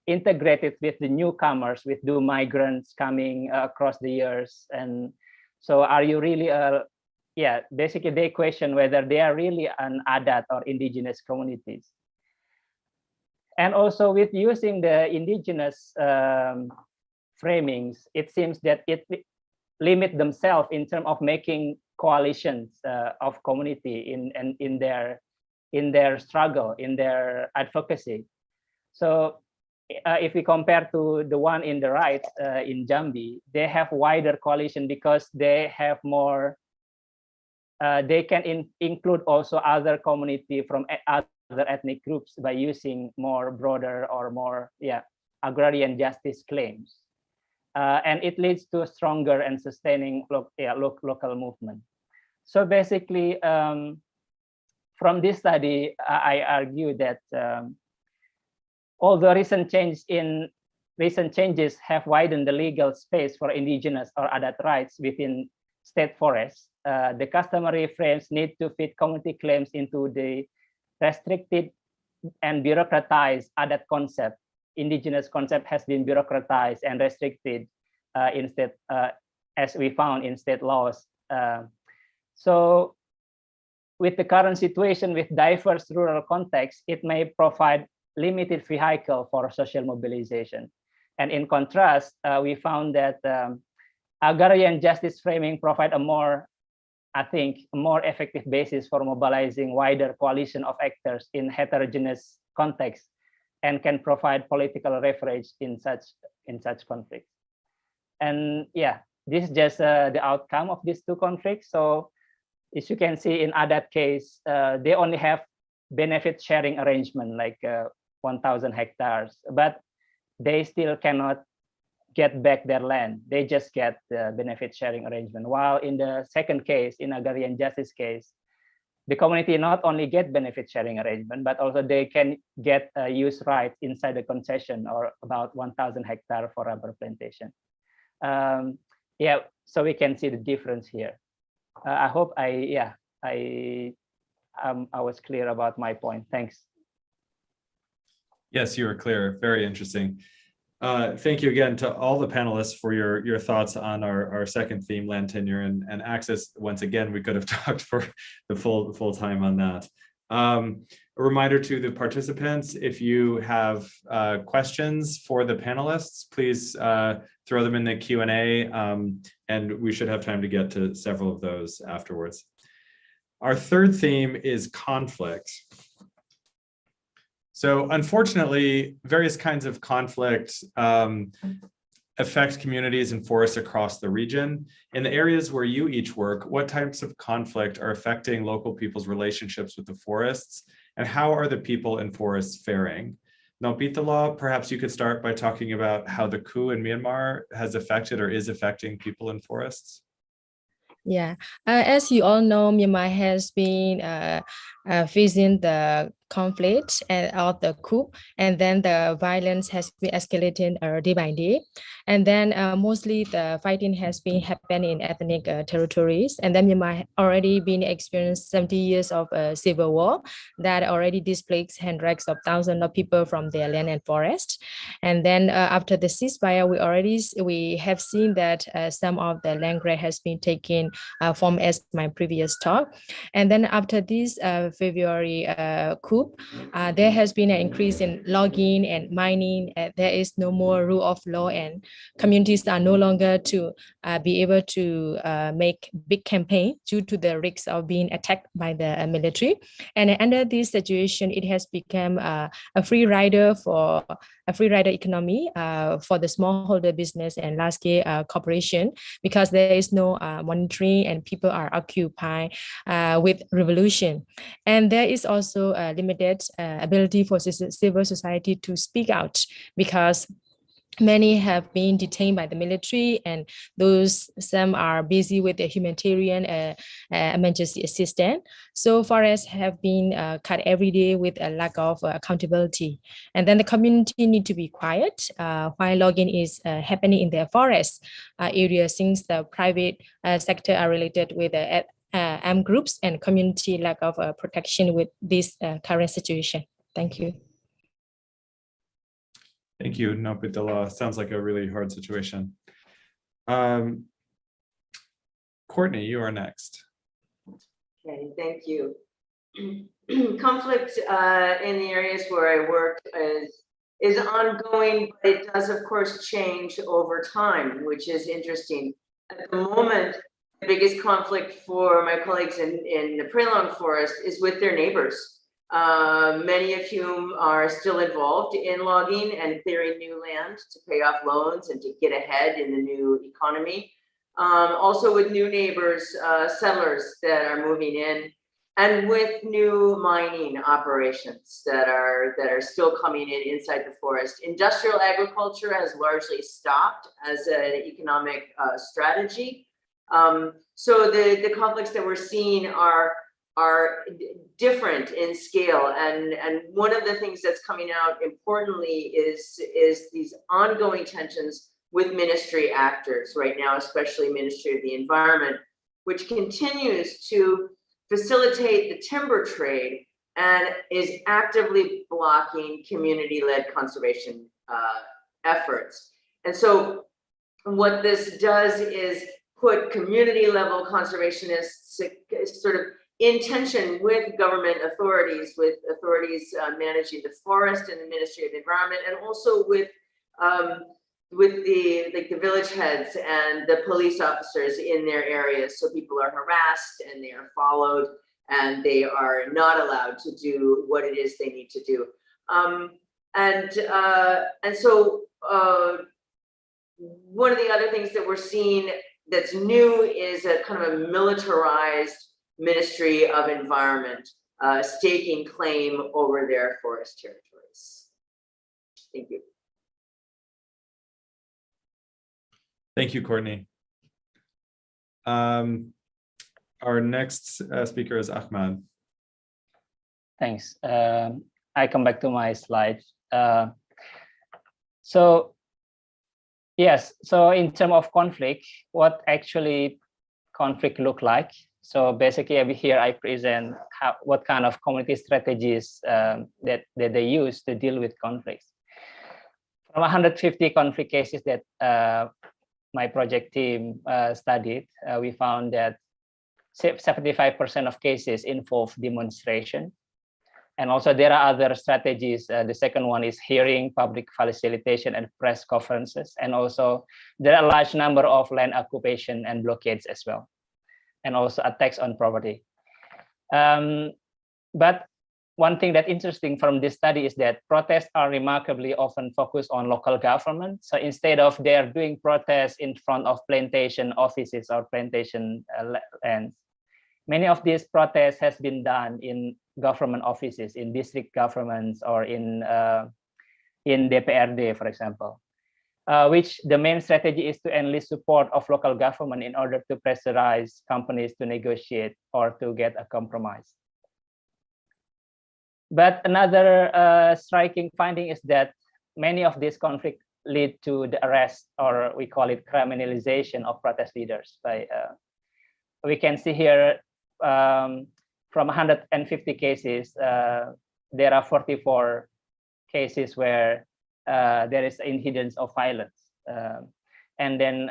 integrated with the newcomers, with the migrants coming across the years. And so are you really basically they question whether they are really an Adat or indigenous communities. And also with using the indigenous framings, it seems that it limit themselves in terms of making coalitions of community in their struggle, in their advocacy. So if we compare to the one in the right in Jambi, they have wider coalition because they have more. They can include also other community from other ethnic groups by using more broader or more agrarian justice claims, and it leads to a stronger and sustaining local movement. So basically, from this study, I argue that although recent changes have widened the legal space for indigenous or Adat rights within state forests, the customary frames need to fit community claims into the restricted and bureaucratized Adat concept. Indigenous concept has been bureaucratized and restricted instead, as we found in state laws. So with the current situation with diverse rural context, it may provide limited vehicle for social mobilization. And in contrast, we found that agrarian justice framing provide a more effective basis for mobilizing wider coalition of actors in heterogeneous context and can provide political leverage in such conflicts. And this is just the outcome of these 2 conflicts. So as you can see in Adat case, they only have benefit sharing arrangement like 1,000 hectares, but they still cannot get back their land. They just get the benefit sharing arrangement. While in the second case, in agrarian justice case, the community not only get benefit sharing arrangement, but also they can get use rights inside the concession, or about 1,000 hectares for rubber plantation. Yeah, so we can see the difference here. I hope I was clear about my point. Thanks. Yes, you were clear. Very interesting. Thank you again to all the panelists for your thoughts on our second theme, land tenure and access. Once again, we could have talked for the full time on that. A reminder to the participants, if you have questions for the panelists, please throw them in the Q&A, and we should have time to get to several of those afterwards. Our third theme is conflict. So unfortunately, various kinds of conflict affect communities and forests across the region. In the areas where you each work, what types of conflict are affecting local people's relationships with the forests, and how are the people in forests faring? Naw Pe Tha Law, perhaps you could start by talking about how the coup in Myanmar has affected or is affecting people in forests. Yeah, as you all know, Myanmar has been facing the conflict of the coup, and then the violence has been escalating day by day. And then mostly the fighting has been happening in ethnic territories. And then Myanmar already been experienced 70 years of civil war that already displaced hundreds of thousands of people from their land and forest. And then after the ceasefire, we have seen that some of the land grant has been taken from as my previous talk. And then after this February coup, there has been an increase in logging and mining. There is no more rule of law, and communities are no longer to be able to make big campaign due to the risks of being attacked by the military. And under this situation, it has become a free rider economy for the smallholder business and large scale corporation, because there is no monitoring and people are occupied with revolution. And there is also a limited ability for civil society to speak out, because many have been detained by the military, and some are busy with the humanitarian emergency assistance. So forests have been cut every day with a lack of accountability. And then the community need to be quiet while logging is happening in their forest area, since the private sector are related with armed groups, and community lack of protection with this current situation. Thank you. Thank you, Naw Pe Tha Law. Sounds like a really hard situation. Courtney, you are next. Okay, thank you. Conflict in the areas where I work is ongoing, but it does of course change over time, which is interesting. At the moment, the biggest conflict for my colleagues in the Pre Long Forest is with their neighbors. Many of whom are still involved in logging and clearing new land to pay off loans and to get ahead in the new economy. Also with new neighbors, settlers that are moving in, and with new mining operations that are still coming in inside the forest. Industrial agriculture has largely stopped as an economic strategy. So the conflicts that we're seeing are different in scale, and one of the things that's coming out importantly is these ongoing tensions with ministry actors right now, especially Ministry of the Environment, which continues to facilitate the timber trade and is actively blocking community-led conservation efforts. And so what this does is put community-level conservationists sort of in tension with government authorities, managing the forest and the Ministry of the Environment, and also with the village heads and the police officers in their areas. So people are harassed and they are followed, and they are not allowed to do what it is they need to do. And so one of the other things that we're seeing that's new is a kind of a militarized Ministry of Environment staking claim over their forest territories. Thank you. Thank you, Courtney. Our next speaker is Ahmad. Thanks. I come back to my slides. So yes, so in terms of conflict, what actually conflict look like? So basically over here, I present what kind of community strategies that they use to deal with conflicts. From 150 conflict cases that my project team studied, we found that 75% of cases involve demonstration. And also there are other strategies. The second one is hearing, public facilitation, and press conferences. And also there are a large number of land occupation and blockades as well. And also attacks on property. But one thing that's interesting from this study is that protests are remarkably often focused on local government. So instead of they're doing protests in front of plantation offices or plantation lands, many of these protests has been done in government offices, in district governments, or in DPRD, for example, which the main strategy is to enlist support of local government in order to pressurize companies to negotiate or to get a compromise. But another striking finding is that many of these conflicts lead to the arrest, or we call it criminalization, of protest leaders. We can see here from 150 cases, there are 44 cases where there is incidents of violence. And then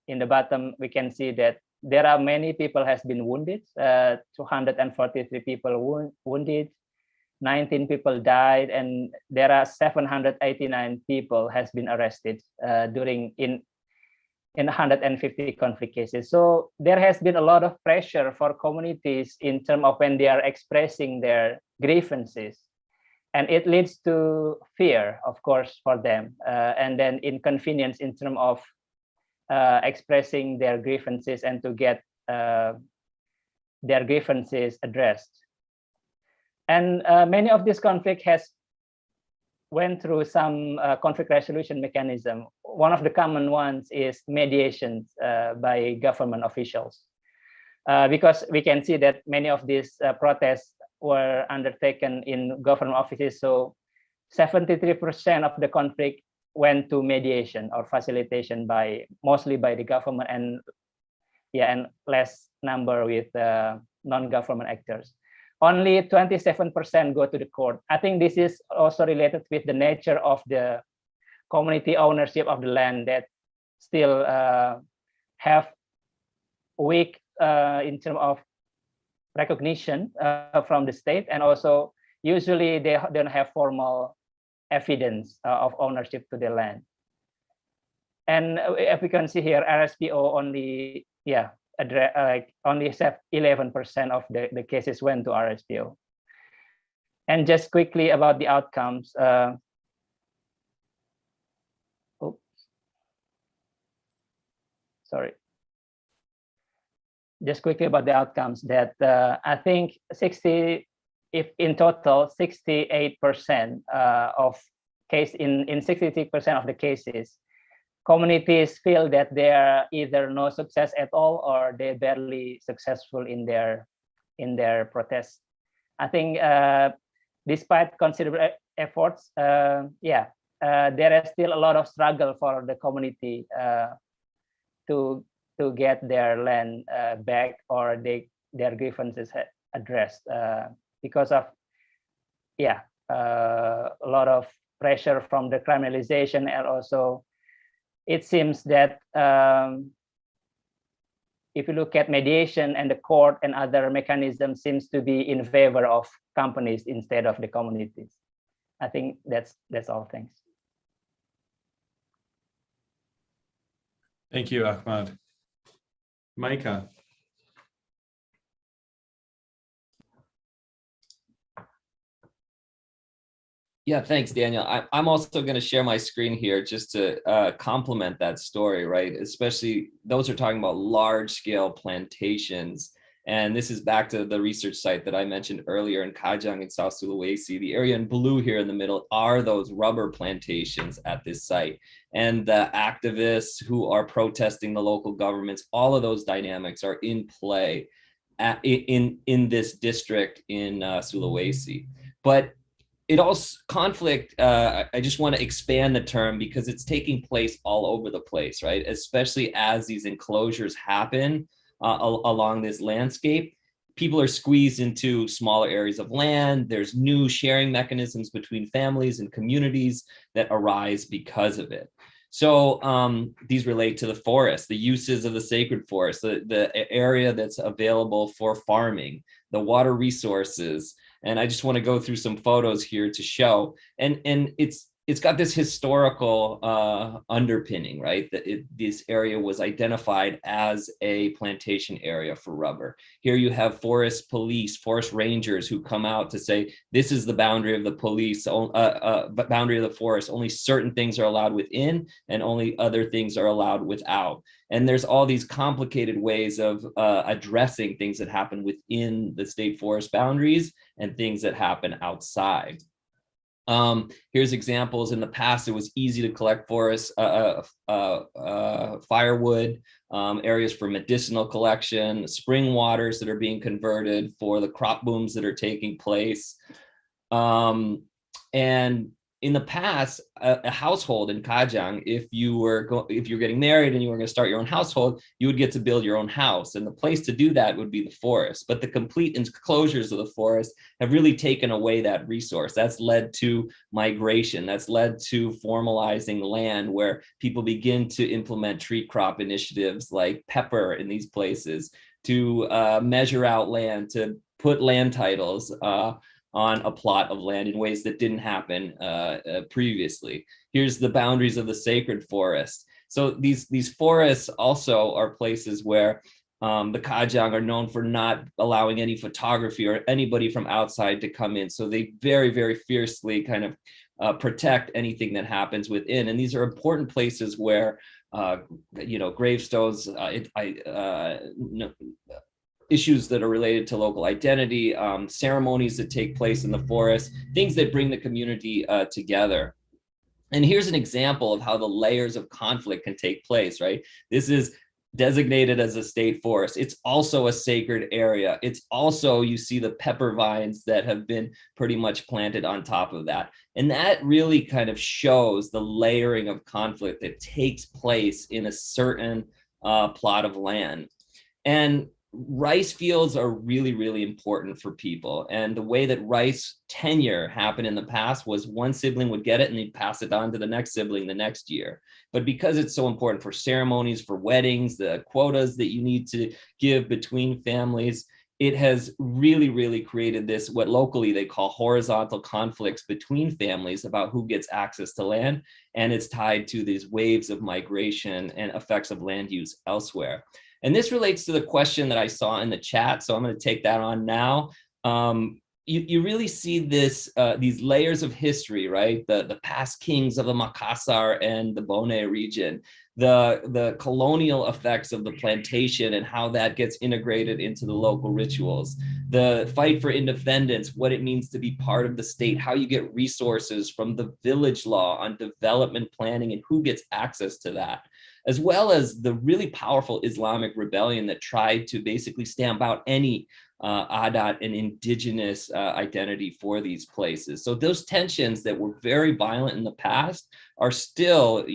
in the bottom, we can see that there are many people has been wounded, 243 people wounded, 19 people died, and there are 789 people has been arrested in 150 conflict cases. So there has been a lot of pressure for communities in terms of when they are expressing their grievances. And it leads to fear, of course, for them, and then inconvenience in terms of expressing their grievances and to get their grievances addressed. And many of this conflict has went through some conflict resolution mechanism. One of the common ones is mediation by government officials, because we can see that many of these protests were undertaken in government offices. So 73% of the conflict went to mediation or facilitation mostly by the government, and less number with non-government actors. Only 27% go to the court. I think this is also related with the nature of the community ownership of the land that still have weak in terms of recognition from the state, and also usually they don't have formal evidence of ownership to the land. And if we can see here, RSPO only only 11% of the cases went to RSPO. And just quickly about the outcomes. Just quickly about the outcomes, that I think if in total 68% of in 63% of the cases, communities feel that they are either no success at all or they're barely successful in their protests. I think despite considerable efforts, there is still a lot of struggle for the community to get their land back or their grievances addressed because of a lot of pressure from the criminalization, and also it seems that if you look at mediation and the court and other mechanisms seems to be in favor of companies instead of the communities. I think that's all. Thanks. Thank you, Ahmad. Micah. Yeah, thanks, Daniel. I'm also going to share my screen here just to complement that story, right? Especially those are talking about large scale plantations. And this is back to the research site that I mentioned earlier in Kajang in South Sulawesi. The area in blue here in the middle are those rubber plantations at this site. And the activists who are protesting the local governments, all of those dynamics are in play in this district in Sulawesi. But it also conflict, I just want to expand the term because it's taking place all over the place, right? Especially as these enclosures happen along this landscape. People are squeezed into smaller areas of land. There's new sharing mechanisms between families and communities that arise because of it. So these relate to the forest, the uses of the sacred forest, the area that's available for farming, the water resources. And I just want to go through some photos here to show, and it's got this historical underpinning, right? That this area was identified as a plantation area for rubber. Here you have forest police, forest rangers who come out to say, this is the boundary of the police, boundary of the forest. Only certain things are allowed within and only other things are allowed without. And there's all these complicated ways of addressing things that happen within the state forest boundaries and things that happen outside. Here's examples. In the past, it was easy to collect forest firewood, areas for medicinal collection, spring waters that are being converted for the crop booms that are taking place. And in the past, a household in Kajang, if you're getting married and you were going to start your own household, you would get to build your own house. And the place to do that would be the forest. But the complete enclosures of the forest have really taken away that resource. That's led to migration. That's led to formalizing land where people begin to implement tree crop initiatives like pepper in these places, to measure out land, to put land titles on a plot of land in ways that didn't happen previously. Here's the boundaries of the sacred forest. So these forests also are places where the Kajang are known for not allowing any photography or anybody from outside to come in. So they very, very fiercely kind of protect anything that happens within. And these are important places where, gravestones, issues that are related to local identity, ceremonies that take place in the forest, things that bring the community together. And here's an example of how the layers of conflict can take place, right? This is designated as a state forest. It's also a sacred area. It's also, you see the pepper vines that have been pretty much planted on top of that. And that really kind of shows the layering of conflict that takes place in a certain plot of land. And rice fields are really, really important for people. And the way that rice tenure happened in the past was one sibling would get it and they'd pass it on to the next sibling the next year. But because it's so important for ceremonies, for weddings, the quotas that you need to give between families, it has really, really created this, what locally they call horizontal conflicts between families about who gets access to land. And it's tied to these waves of migration and effects of land use elsewhere. And this relates to the question that I saw in the chat, so I'm going to take that on now. You really see this, these layers of history, right? The past kings of the Makassar and the Bone region, the colonial effects of the plantation and how that gets integrated into the local rituals, the fight for independence, what it means to be part of the state, how you get resources from the village law on development planning and who gets access to that, as well as the really powerful Islamic rebellion that tried to basically stamp out any Adat and indigenous identity for these places. So those tensions that were very violent in the past are still,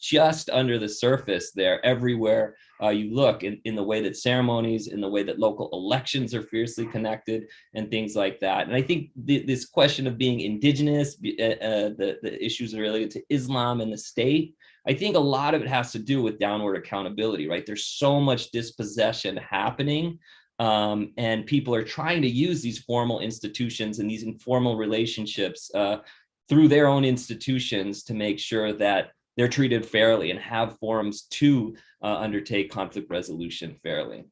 just under the surface there everywhere you look, in the way that ceremonies, in the way that local elections are fiercely connected and things like that. And I think this question of being indigenous, the issues related to Islam and the state, I think a lot of it has to do with downward accountability, right? There's so much dispossession happening, and people are trying to use these formal institutions and these informal relationships through their own institutions to make sure that they're treated fairly and have forums to undertake conflict resolution fairly.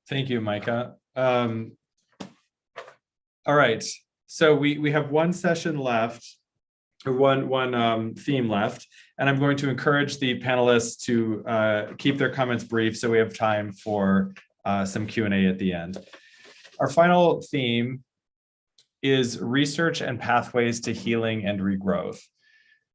Thank you, Micah. All right, so we have one session left, or one theme left, and I'm going to encourage the panelists to keep their comments brief so we have time for some Q&A at the end. Our final theme is research and pathways to healing and regrowth.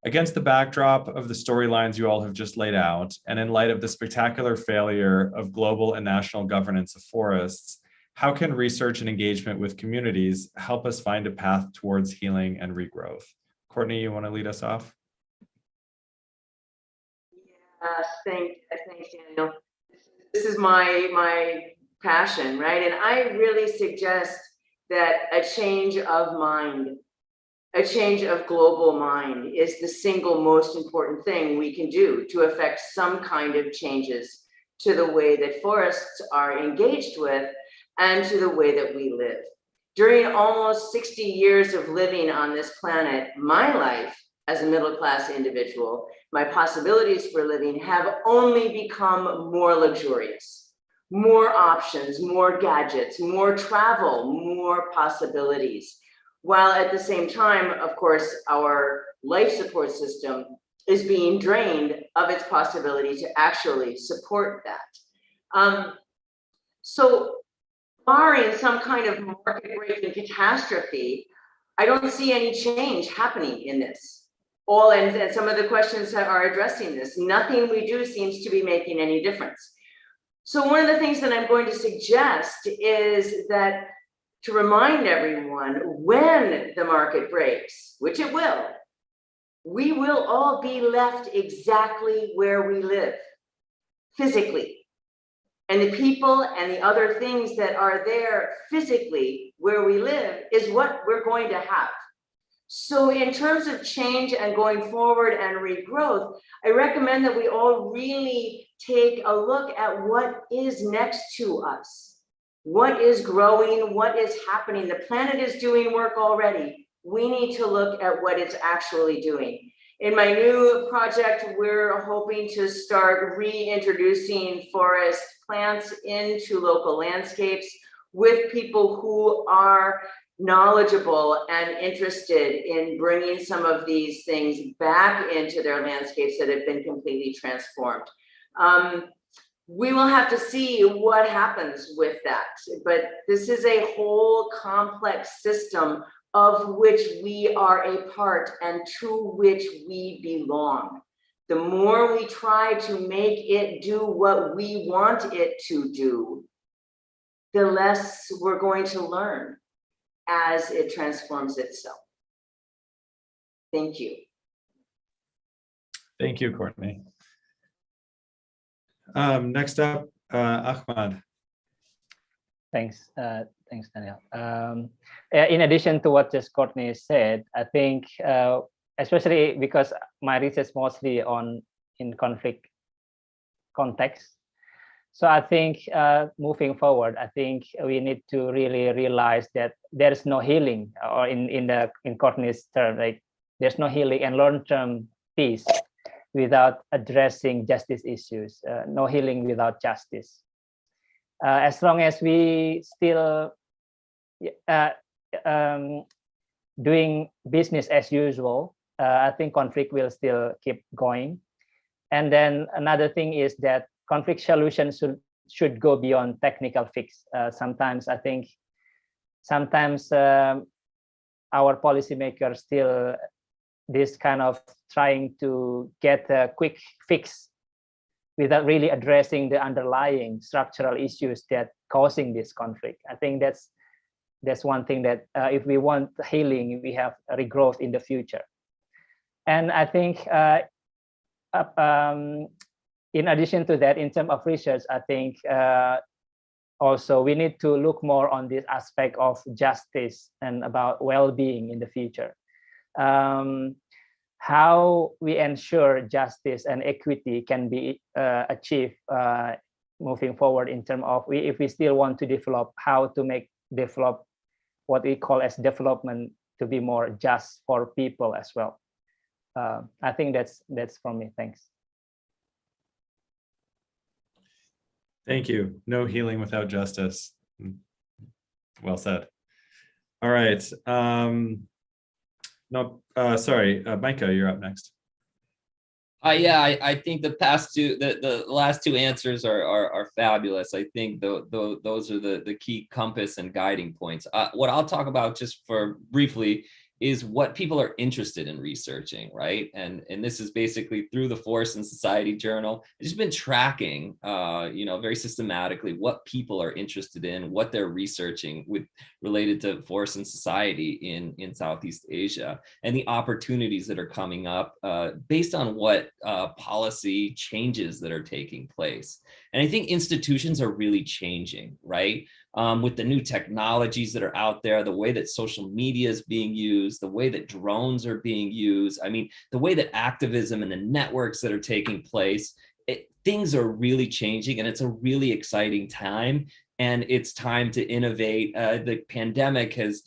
Against the backdrop of the storylines you all have just laid out, and in light of the spectacular failure of global and national governance of forests, how can research and engagement with communities help us find a path towards healing and regrowth? Courtney, you want to lead us off? Thanks, Daniel. This is my passion, right? And I really suggest that a change of mind, a change of global mind is the single most important thing we can do to affect some kind of changes to the way that forests are engaged with and to the way that we live. During almost 60 years of living on this planet, my life as a middle-class individual, my possibilities for living have only become more luxurious. More options, more gadgets, more travel, more possibilities. While at the same time, of course, our life support system is being drained of its possibility to actually support that. So barring some kind of market-breaking catastrophe, I don't see any change happening in this. And some of the questions that are addressing this, nothing we do seems to be making any difference. So one of the things that I'm going to suggest is that to remind everyone, when the market breaks, which it will, we will all be left exactly where we live, physically. And the people and the other things that are there physically where we live is what we're going to have. So in terms of change and going forward and regrowth, I recommend that we all really take a look at what is next to us. What is growing, what is happening? The planet is doing work already. We need to look at what it's actually doing. In my new project, we're hoping to start reintroducing forest plants into local landscapes with people who are knowledgeable and interested in bringing some of these things back into their landscapes that have been completely transformed. We will have to see what happens with that, but this is a whole complex system of which we are a part and to which we belong. The more we try to make it do what we want it to do, the less we're going to learn as it transforms itself. Thank you. Thank you, Courtney. Next up, Ahmad. Thanks, Daniel. In addition to what just Courtney said, I think, especially because my research mostly in conflict context. So I think moving forward, I think we need to really realize that there is no healing, or in Courtney's term, like there's no healing and long-term peace without addressing justice issues. No healing without justice. As long as we still doing business as usual, I think conflict will still keep going. And then another thing is that conflict solutions should go beyond technical fix. Sometimes I think our policymakers still this kind of trying to get a quick fix without really addressing the underlying structural issues that causing this conflict. I think that's one thing that if we want healing, we have regrowth in the future. And I think in addition to that, in terms of research, I think also we need to look more on this aspect of justice and about well-being in the future. How we ensure justice and equity can be achieved moving forward in terms of if we still want to develop, how to develop what we call as development to be more just for people as well. I think that's from me. Thanks. Thank you. No healing without justice. Well said. All right. Micah, you're up next. Yeah, I think the last two answers are fabulous. I think those are the key compass and guiding points. What I'll talk about just for briefly is what people are interested in researching, right? And this is basically through the Forest and Society Journal. I've just been tracking, very systematically what people are interested in, what they're researching with related to forest and society in Southeast Asia, and the opportunities that are coming up based on what policy changes that are taking place. And I think institutions are really changing, right? With the new technologies that are out there, the way that social media is being used, the way that drones are being used, I mean, the way that activism and the networks that are taking place, things are really changing, and it's a really exciting time. And it's time to innovate. The pandemic has,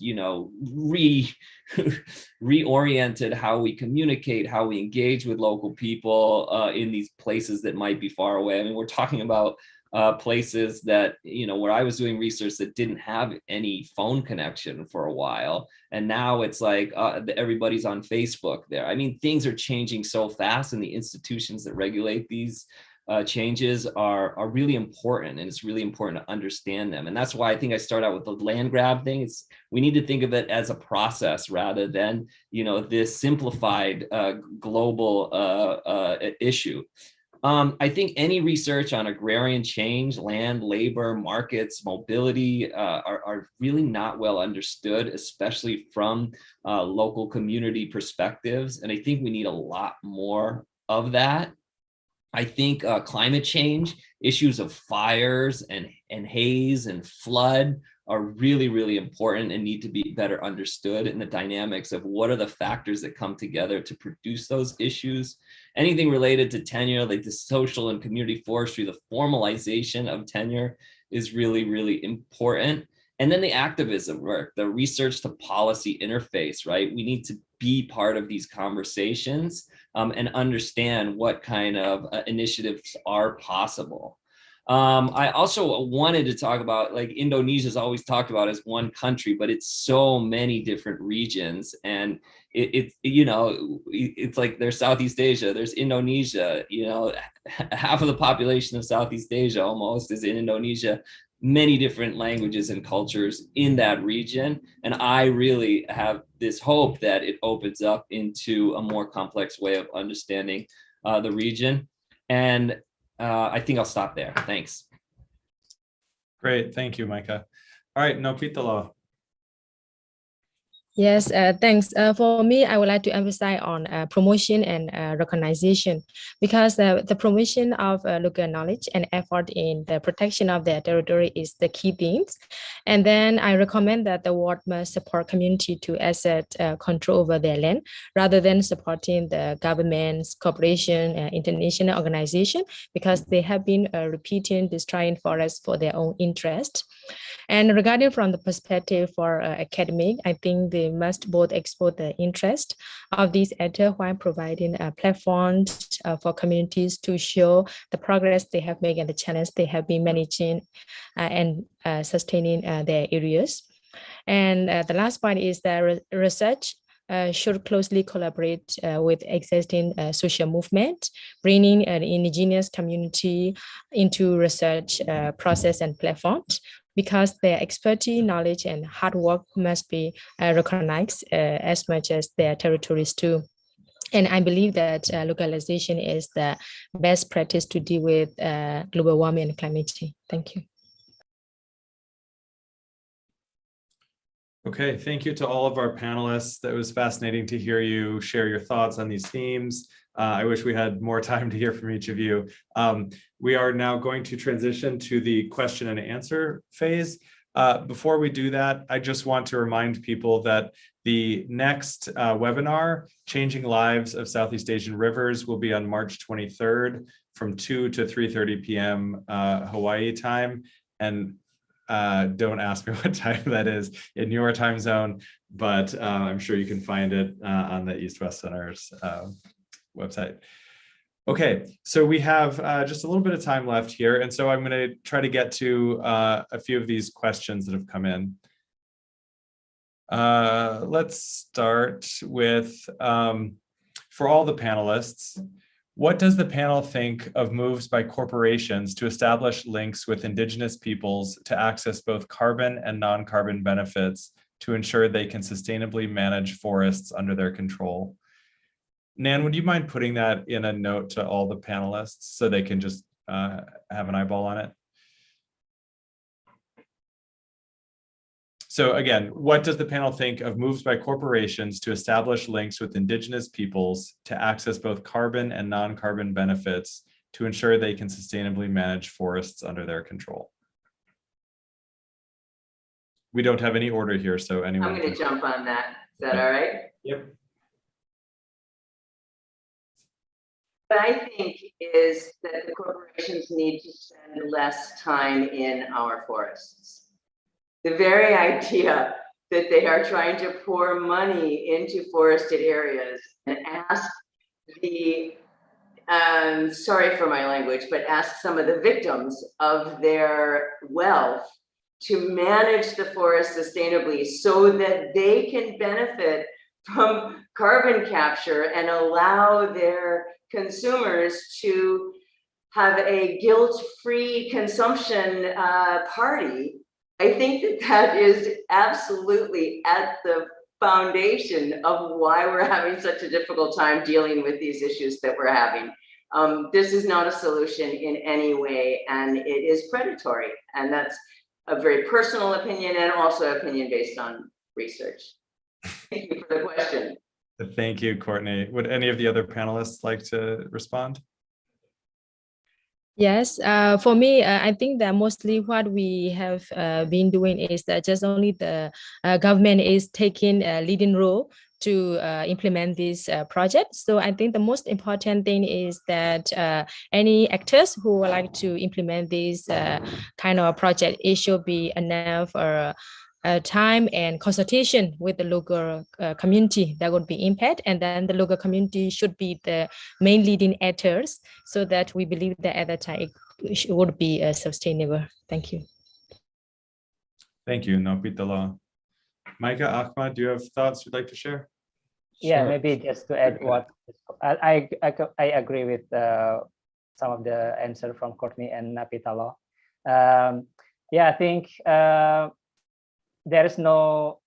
reoriented how we communicate, how we engage with local people in these places that might be far away. I mean, we're talking about places that, where I was doing research that didn't have any phone connection for a while. And now it's like everybody's on Facebook there. I mean, things are changing so fast, and the institutions that regulate these changes are really important, and it's really important to understand them. And that's why I think I start out with the land grab thing. We need to think of it as a process rather than, this simplified global issue. I think any research on agrarian change, land, labor, markets, mobility are really not well understood, especially from local community perspectives. And I think we need a lot more of that. I think climate change, issues of fires and haze and flood are really, really important and need to be better understood in the dynamics of what are the factors that come together to produce those issues. Anything related to tenure, like the social and community forestry, the formalization of tenure is really, really important. And then the activism work, the research to policy interface, right? We need to be part of these conversations and understand what kind of initiatives are possible. I also wanted to talk about, like, Indonesia is always talked about as one country, but it's so many different regions. And it's like there's Southeast Asia, there's Indonesia, half of the population of Southeast Asia almost is in Indonesia, many different languages and cultures in that region. And I really have this hope that it opens up into a more complex way of understanding the region. And I think I'll stop there. Thanks. Great, thank you, Micah. All right, Naw Pe Tha Law. Yes, thanks. For me, I would like to emphasize on promotion and recognition, because the promotion of local knowledge and effort in the protection of their territory is the key themes. And then I recommend that the world must support community to assert control over their land, rather than supporting the governments, corporation, international organization, because they have been repeating destroying forests for their own interest. And regarding from the perspective for academic, I think they must both expose the interest of these actors while providing platforms for communities to show the progress they have made and the challenge they have been managing and sustaining their areas. And the last point is that research should closely collaborate with existing social movement, bringing an indigenous community into research process and platforms, because their expertise, knowledge, and hard work must be recognized as much as their territories too. And I believe that localization is the best practice to deal with global warming and climate change. Thank you. Okay, thank you to all of our panelists. That was fascinating to hear you share your thoughts on these themes. I wish we had more time to hear from each of you. We are now going to transition to the question and answer phase. Before we do that, I just want to remind people that the next webinar, Changing Lives of Southeast Asian Rivers, will be on March 23rd from 2 to 3:30 p.m. Hawaii time. And don't ask me what time that is in your time zone, but I'm sure you can find it on the East West Center's website. Okay, so we have just a little bit of time left here, and so I'm going to try to get to a few of these questions that have come in. Let's start with, for all the panelists, What does the panel think of moves by corporations to establish links with indigenous peoples to access both carbon and non-carbon benefits to ensure they can sustainably manage forests under their control? Nan, would you mind putting that in a note to all the panelists so they can just have an eyeball on it? So again, what does the panel think of moves by corporations to establish links with indigenous peoples to access both carbon and non-carbon benefits to ensure they can sustainably manage forests under their control? We don't have any order here, so anyone. I'm going to jump on that. Is that all right? Yep. What I think is that the corporations need to spend less time in our forests. The very idea that they are trying to pour money into forested areas and ask the, sorry for my language, but ask some of the victims of their wealth to manage the forest sustainably so that they can benefit from carbon capture and allow their consumers to have a guilt-free consumption party. I think that that is absolutely at the foundation of why we're having such a difficult time dealing with these issues that we're having. This is not a solution in any way, and it is predatory. And that's a very personal opinion and also opinion based on research. Thank you for the question. Thank you, Courtney. Would any of the other panelists like to respond? Yes, for me, I think that mostly what we have been doing is that just only the government is taking a leading role to implement this project. So I think the most important thing is that any actors who would like to implement this kind of project, it should be enough time and consultation with the local community that would be impacted, and then the local community should be the main leading actors so that we believe that at that time it would be sustainable. Thank you. Thank you, Naw Pe Tha Law. Micah, Ahmad, do you have thoughts you'd like to share? Yeah, Sure. maybe just to add what I agree with some of the answer from Courtney and Naw Pe Tha Law. Yeah, I think there is no,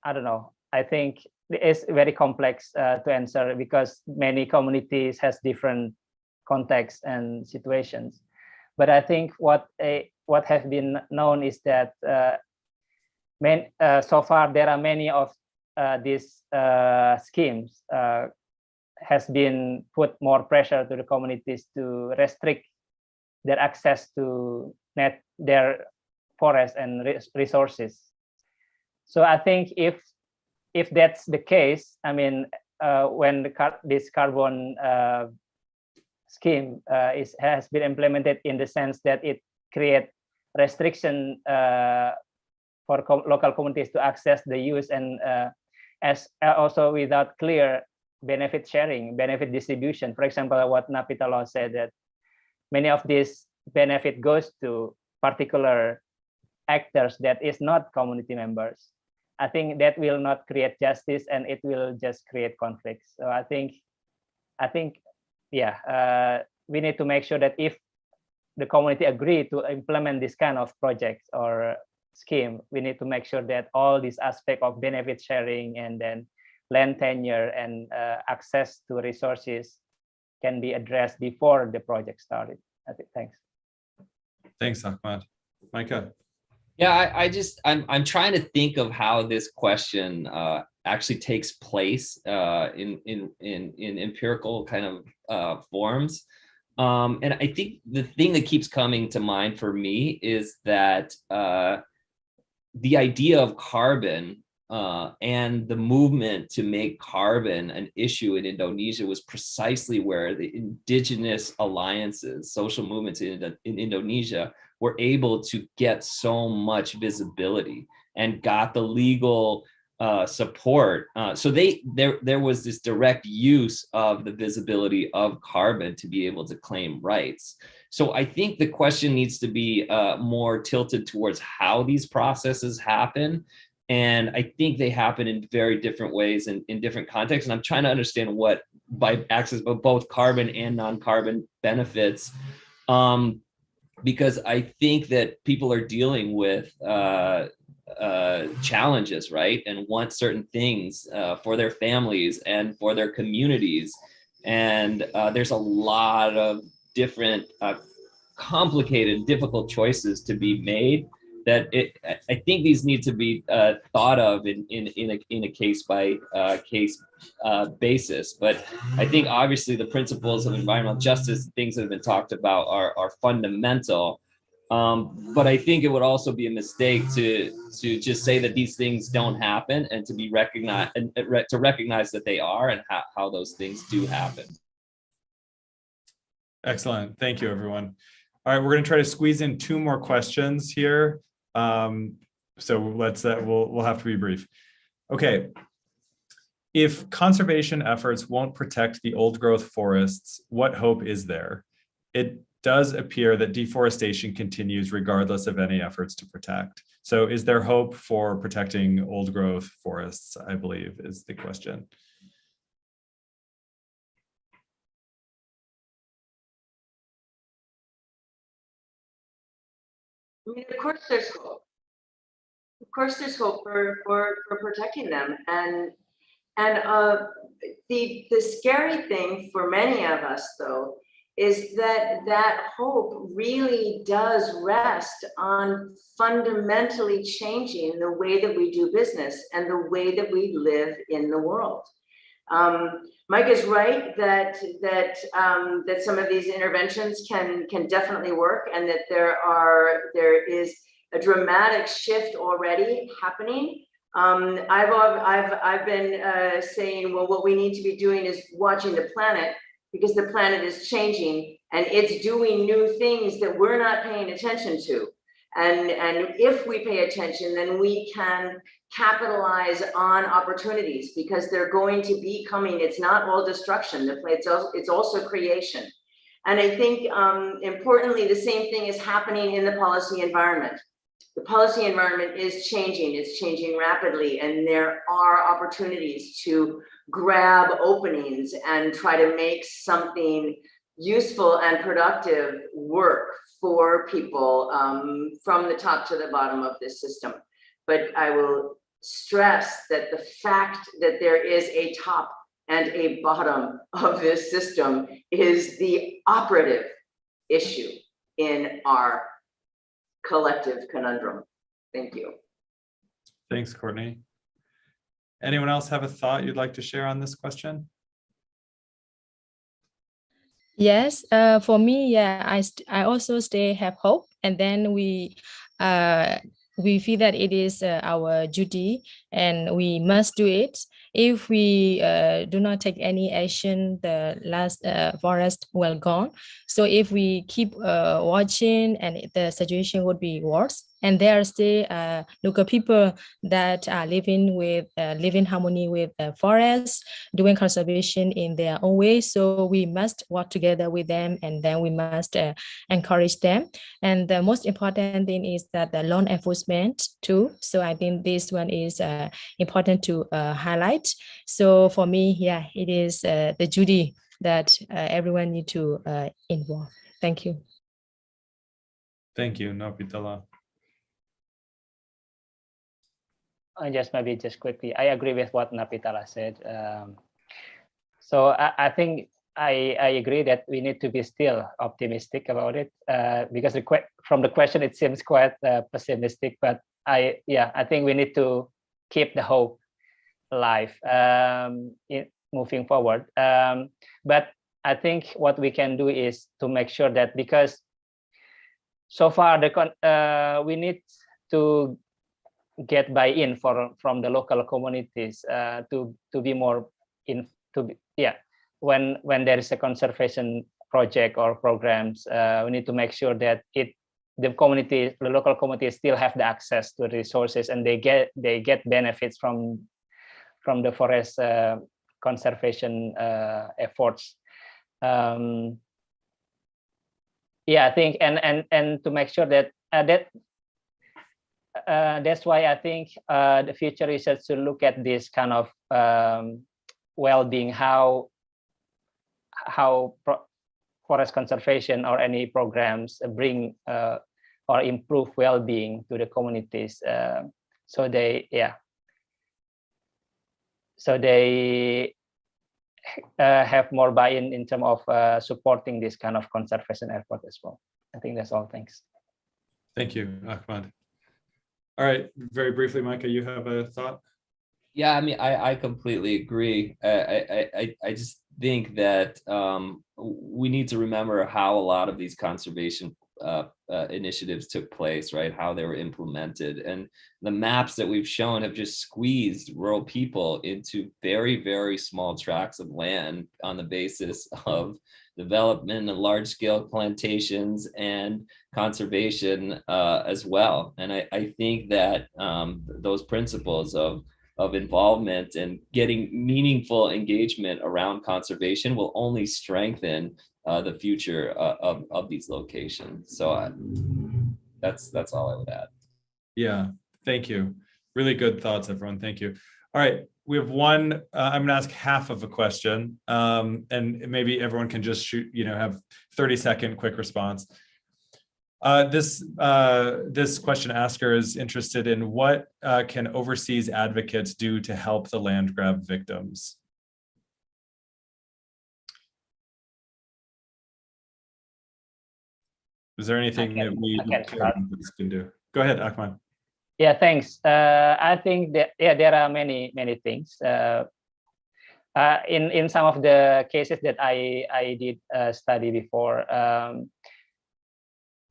I don't know. I think it's very complex to answer because many communities has different contexts and situations. But I think what has been known is that so far there are many of these schemes has been put more pressure to the communities to restrict their access to their forests and resources. So I think if that's the case, I mean, when this carbon scheme has been implemented in the sense that it creates restriction for local communities to access the use and as also without clear benefit sharing, benefit distribution. For example, what Naw Pe Tha Law said that many of this benefit goes to particular actors that is not community members. I think that will not create justice and it will just create conflicts. So I think, yeah, we need to make sure that if the community agree to implement this kind of projects or scheme, we need to make sure that all these aspects of benefit sharing and then land tenure and access to resources can be addressed before the project started. I think, thanks. Thanks, Ahmad. Micah. Yeah, I'm trying to think of how this question actually takes place in empirical kind of forms. And I think the thing that keeps coming to mind for me is that the idea of carbon and the movement to make carbon an issue in Indonesia was precisely where the indigenous alliances, social movements in Indonesia were able to get so much visibility and got the legal support. So there was this direct use of the visibility of carbon to be able to claim rights. So I think the question needs to be more tilted towards how these processes happen. And I think they happen in very different ways and in different contexts. And I'm trying to understand what by access of both carbon and non-carbon benefits. Because I think that people are dealing with challenges, right? And want certain things for their families and for their communities. And there's a lot of different complicated, difficult choices to be made that I think these need to be thought of in a case by case basis. But I think obviously the principles of environmental justice, things that have been talked about, are fundamental. But I think it would also be a mistake to just say that these things don't happen, and to be recognized and to recognize that they are, and how those things do happen. Excellent. Thank you, everyone. All right, we're going to try to squeeze in 2 more questions here. So let's we'll have to be brief. Okay. If conservation efforts won't protect the old growth forests, what hope is there? It does appear that deforestation continues regardless of any efforts to protect. So is there hope for protecting old growth forests, I believe, is the question. I mean, of course there's hope. Of course there's hope for protecting them. And the scary thing for many of us, though, is that hope really does rest on fundamentally changing the way that we do business and the way that we live in the world. Mike is right that some of these interventions can definitely work, and that there is a dramatic shift already happening. I've been saying, well, what we need to be doing is watching the planet, because the planet is changing and it's doing new things that we're not paying attention to. And if we pay attention, then we can capitalize on opportunities, because they're going to be coming. It's not all destruction. It's also creation. And I think importantly, the same thing is happening in the policy environment. The policy environment is changing. It's changing rapidly, and there are opportunities to grab openings and try to make something useful and productive work for people from the top to the bottom of this system. But I will stress that the fact that there is a top and a bottom of this system is the operative issue in our collective conundrum. Thank you. Thanks, Courtney. Anyone else have a thought you'd like to share on this question? Yes, for me, yeah, I also still have hope, and then we feel that it is our duty and we must do it. If we do not take any action, the last forest will gone. So if we keep watching, and the situation would be worse. And there are still local people that are living in harmony with the forest, doing conservation in their own way. So we must work together with them, and then we must encourage them. And the most important thing is that the law enforcement too. So I think this one is important to highlight. So for me, yeah, it is the duty that everyone need to involve. Thank you. Thank you, Naw Pe Tha Law. Just quickly, I agree with what Naw Pe Tha Law said. So I think I agree that we need to be still optimistic about it, because from the question it seems quite pessimistic. But I think we need to keep the hope alive moving forward. But I think what we can do is to make sure that, because so far we need to get buy-in from the local communities to be more when there is a conservation project or programs, we need to make sure that the local communities still have the access to resources, and they get benefits from the forest conservation efforts. I think and to make sure that that's why I think the future research should look at this kind of well-being, how how forest conservation or any programs bring or improve well-being to the communities. So they have more buy-in in terms of supporting this kind of conservation effort as well. I think that's all. Thanks. Thank you, Ahmad. All right, very briefly, Micah, you have a thought? Yeah, I mean, I completely agree. I just think that we need to remember how a lot of these conservation initiatives took place, right? How they were implemented, and the maps that we've shown have just squeezed rural people into very, very small tracts of land on the basis of development and large-scale plantations and conservation as well. And I think that those principles of involvement and getting meaningful engagement around conservation will only strengthen the future of these locations. So that's all I would add. Yeah, thank you. Really good thoughts, everyone. Thank you. All right, we have one. I'm gonna ask half of a question, and maybe everyone can just shoot. Have 30-second quick response. This question asker is interested in what can overseas advocates do to help the land grab victims? Is there anything that we can do? Go ahead, Ahmad. Yeah, thanks. I think that there are many things. In some of the cases that I did study before,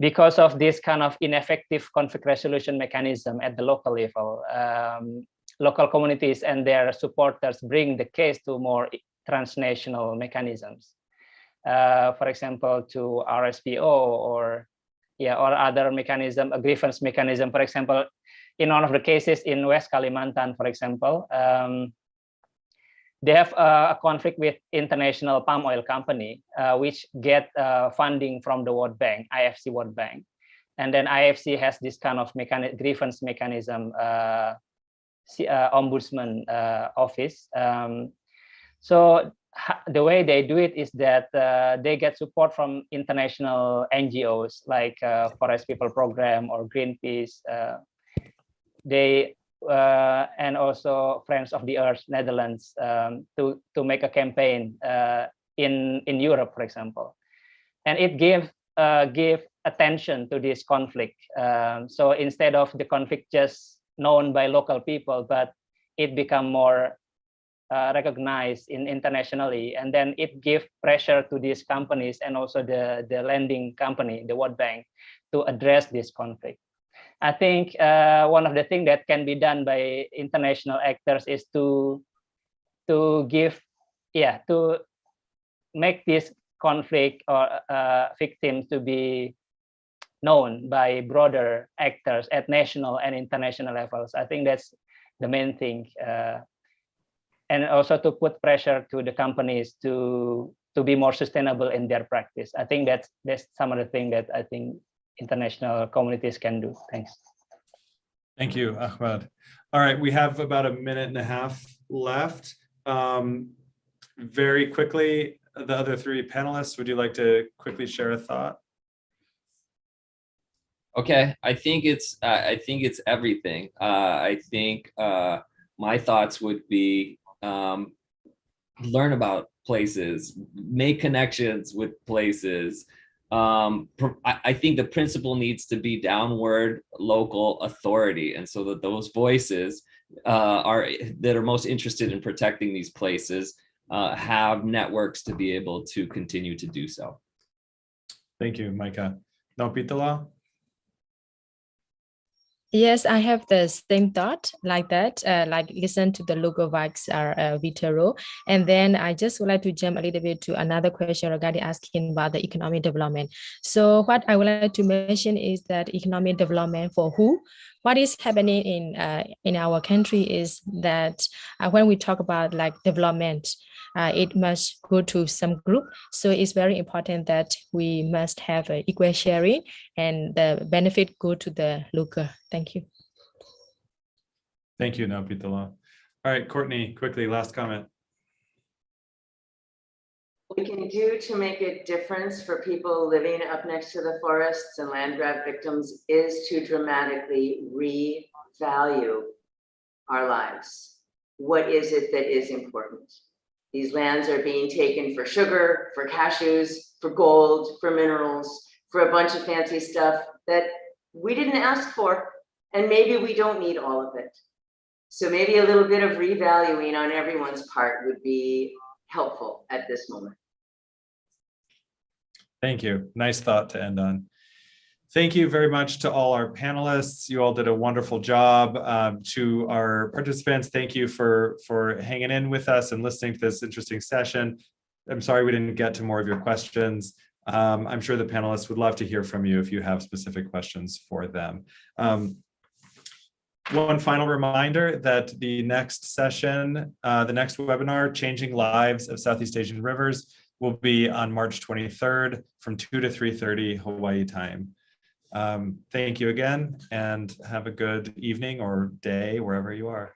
because of this kind of ineffective conflict resolution mechanism at the local level, local communities and their supporters bring the case to more transnational mechanisms. For example, to RSPO or other mechanism, a grievance mechanism. For example, in one of the cases in West Kalimantan, for example, they have a conflict with international palm oil company, which get funding from the World Bank, IFC World Bank. And then IFC has this kind of grievance mechanism, ombudsman office. So the way they do it is that they get support from international NGOs like Forest People Program or Greenpeace. And also Friends of the Earth, Netherlands, to make a campaign in Europe, for example, and it give attention to this conflict. So instead of the conflict just known by local people, but it become more recognized internationally, and then it give pressure to these companies and also the lending company, the World Bank, to address this conflict. I think one of the things that can be done by international actors is to make this conflict or victims to be known by broader actors at national and international levels. I think that's the main thing, and also to put pressure to the companies to be more sustainable in their practice. I think that's some of the things that I think international communities can do. Thanks. Thank you, Ahmad. All right, we have about a minute and a half left. Very quickly, the other three panelists, would you like to quickly share a thought? Okay, I think it's everything. I think my thoughts would be learn about places, make connections with places. I think the principle needs to be downward local authority, and so that those voices that are most interested in protecting these places have networks to be able to continue to do so. Thank you, Micah. Naw Pe Tha Law? Yes, I have the same thought like that, like listen to the local voice are Vitero. And then I just would like to jump a little bit to another question regarding asking about the economic development. So what I would like to mention is that economic development for who? What is happening in our country is that when we talk about like development, it must go to some group. So it's very important that we must have equal sharing and the benefit go to the local. Thank you. Thank you, Naw Pe Tha Law. All right, Courtney, quickly, last comment. we can do to make a difference for people living up next to the forests and land grab victims is to dramatically revalue our lives. What is it that is important? These lands are being taken for sugar, for cashews, for gold, for minerals, for a bunch of fancy stuff that we didn't ask for, and maybe we don't need all of it. So maybe a little bit of revaluing on everyone's part would be helpful at this moment. Thank you. Nice thought to end on. Thank you very much to all our panelists. You all did a wonderful job. To our participants, thank you for hanging in with us and listening to this interesting session. I'm sorry we didn't get to more of your questions. I'm sure the panelists would love to hear from you if you have specific questions for them. One final reminder that the next session, the next webinar, Changing Lives of Southeast Asian Rivers, will be on March 23rd from 2 to 3:30 Hawaii time. Thank you again, and have a good evening or day wherever you are.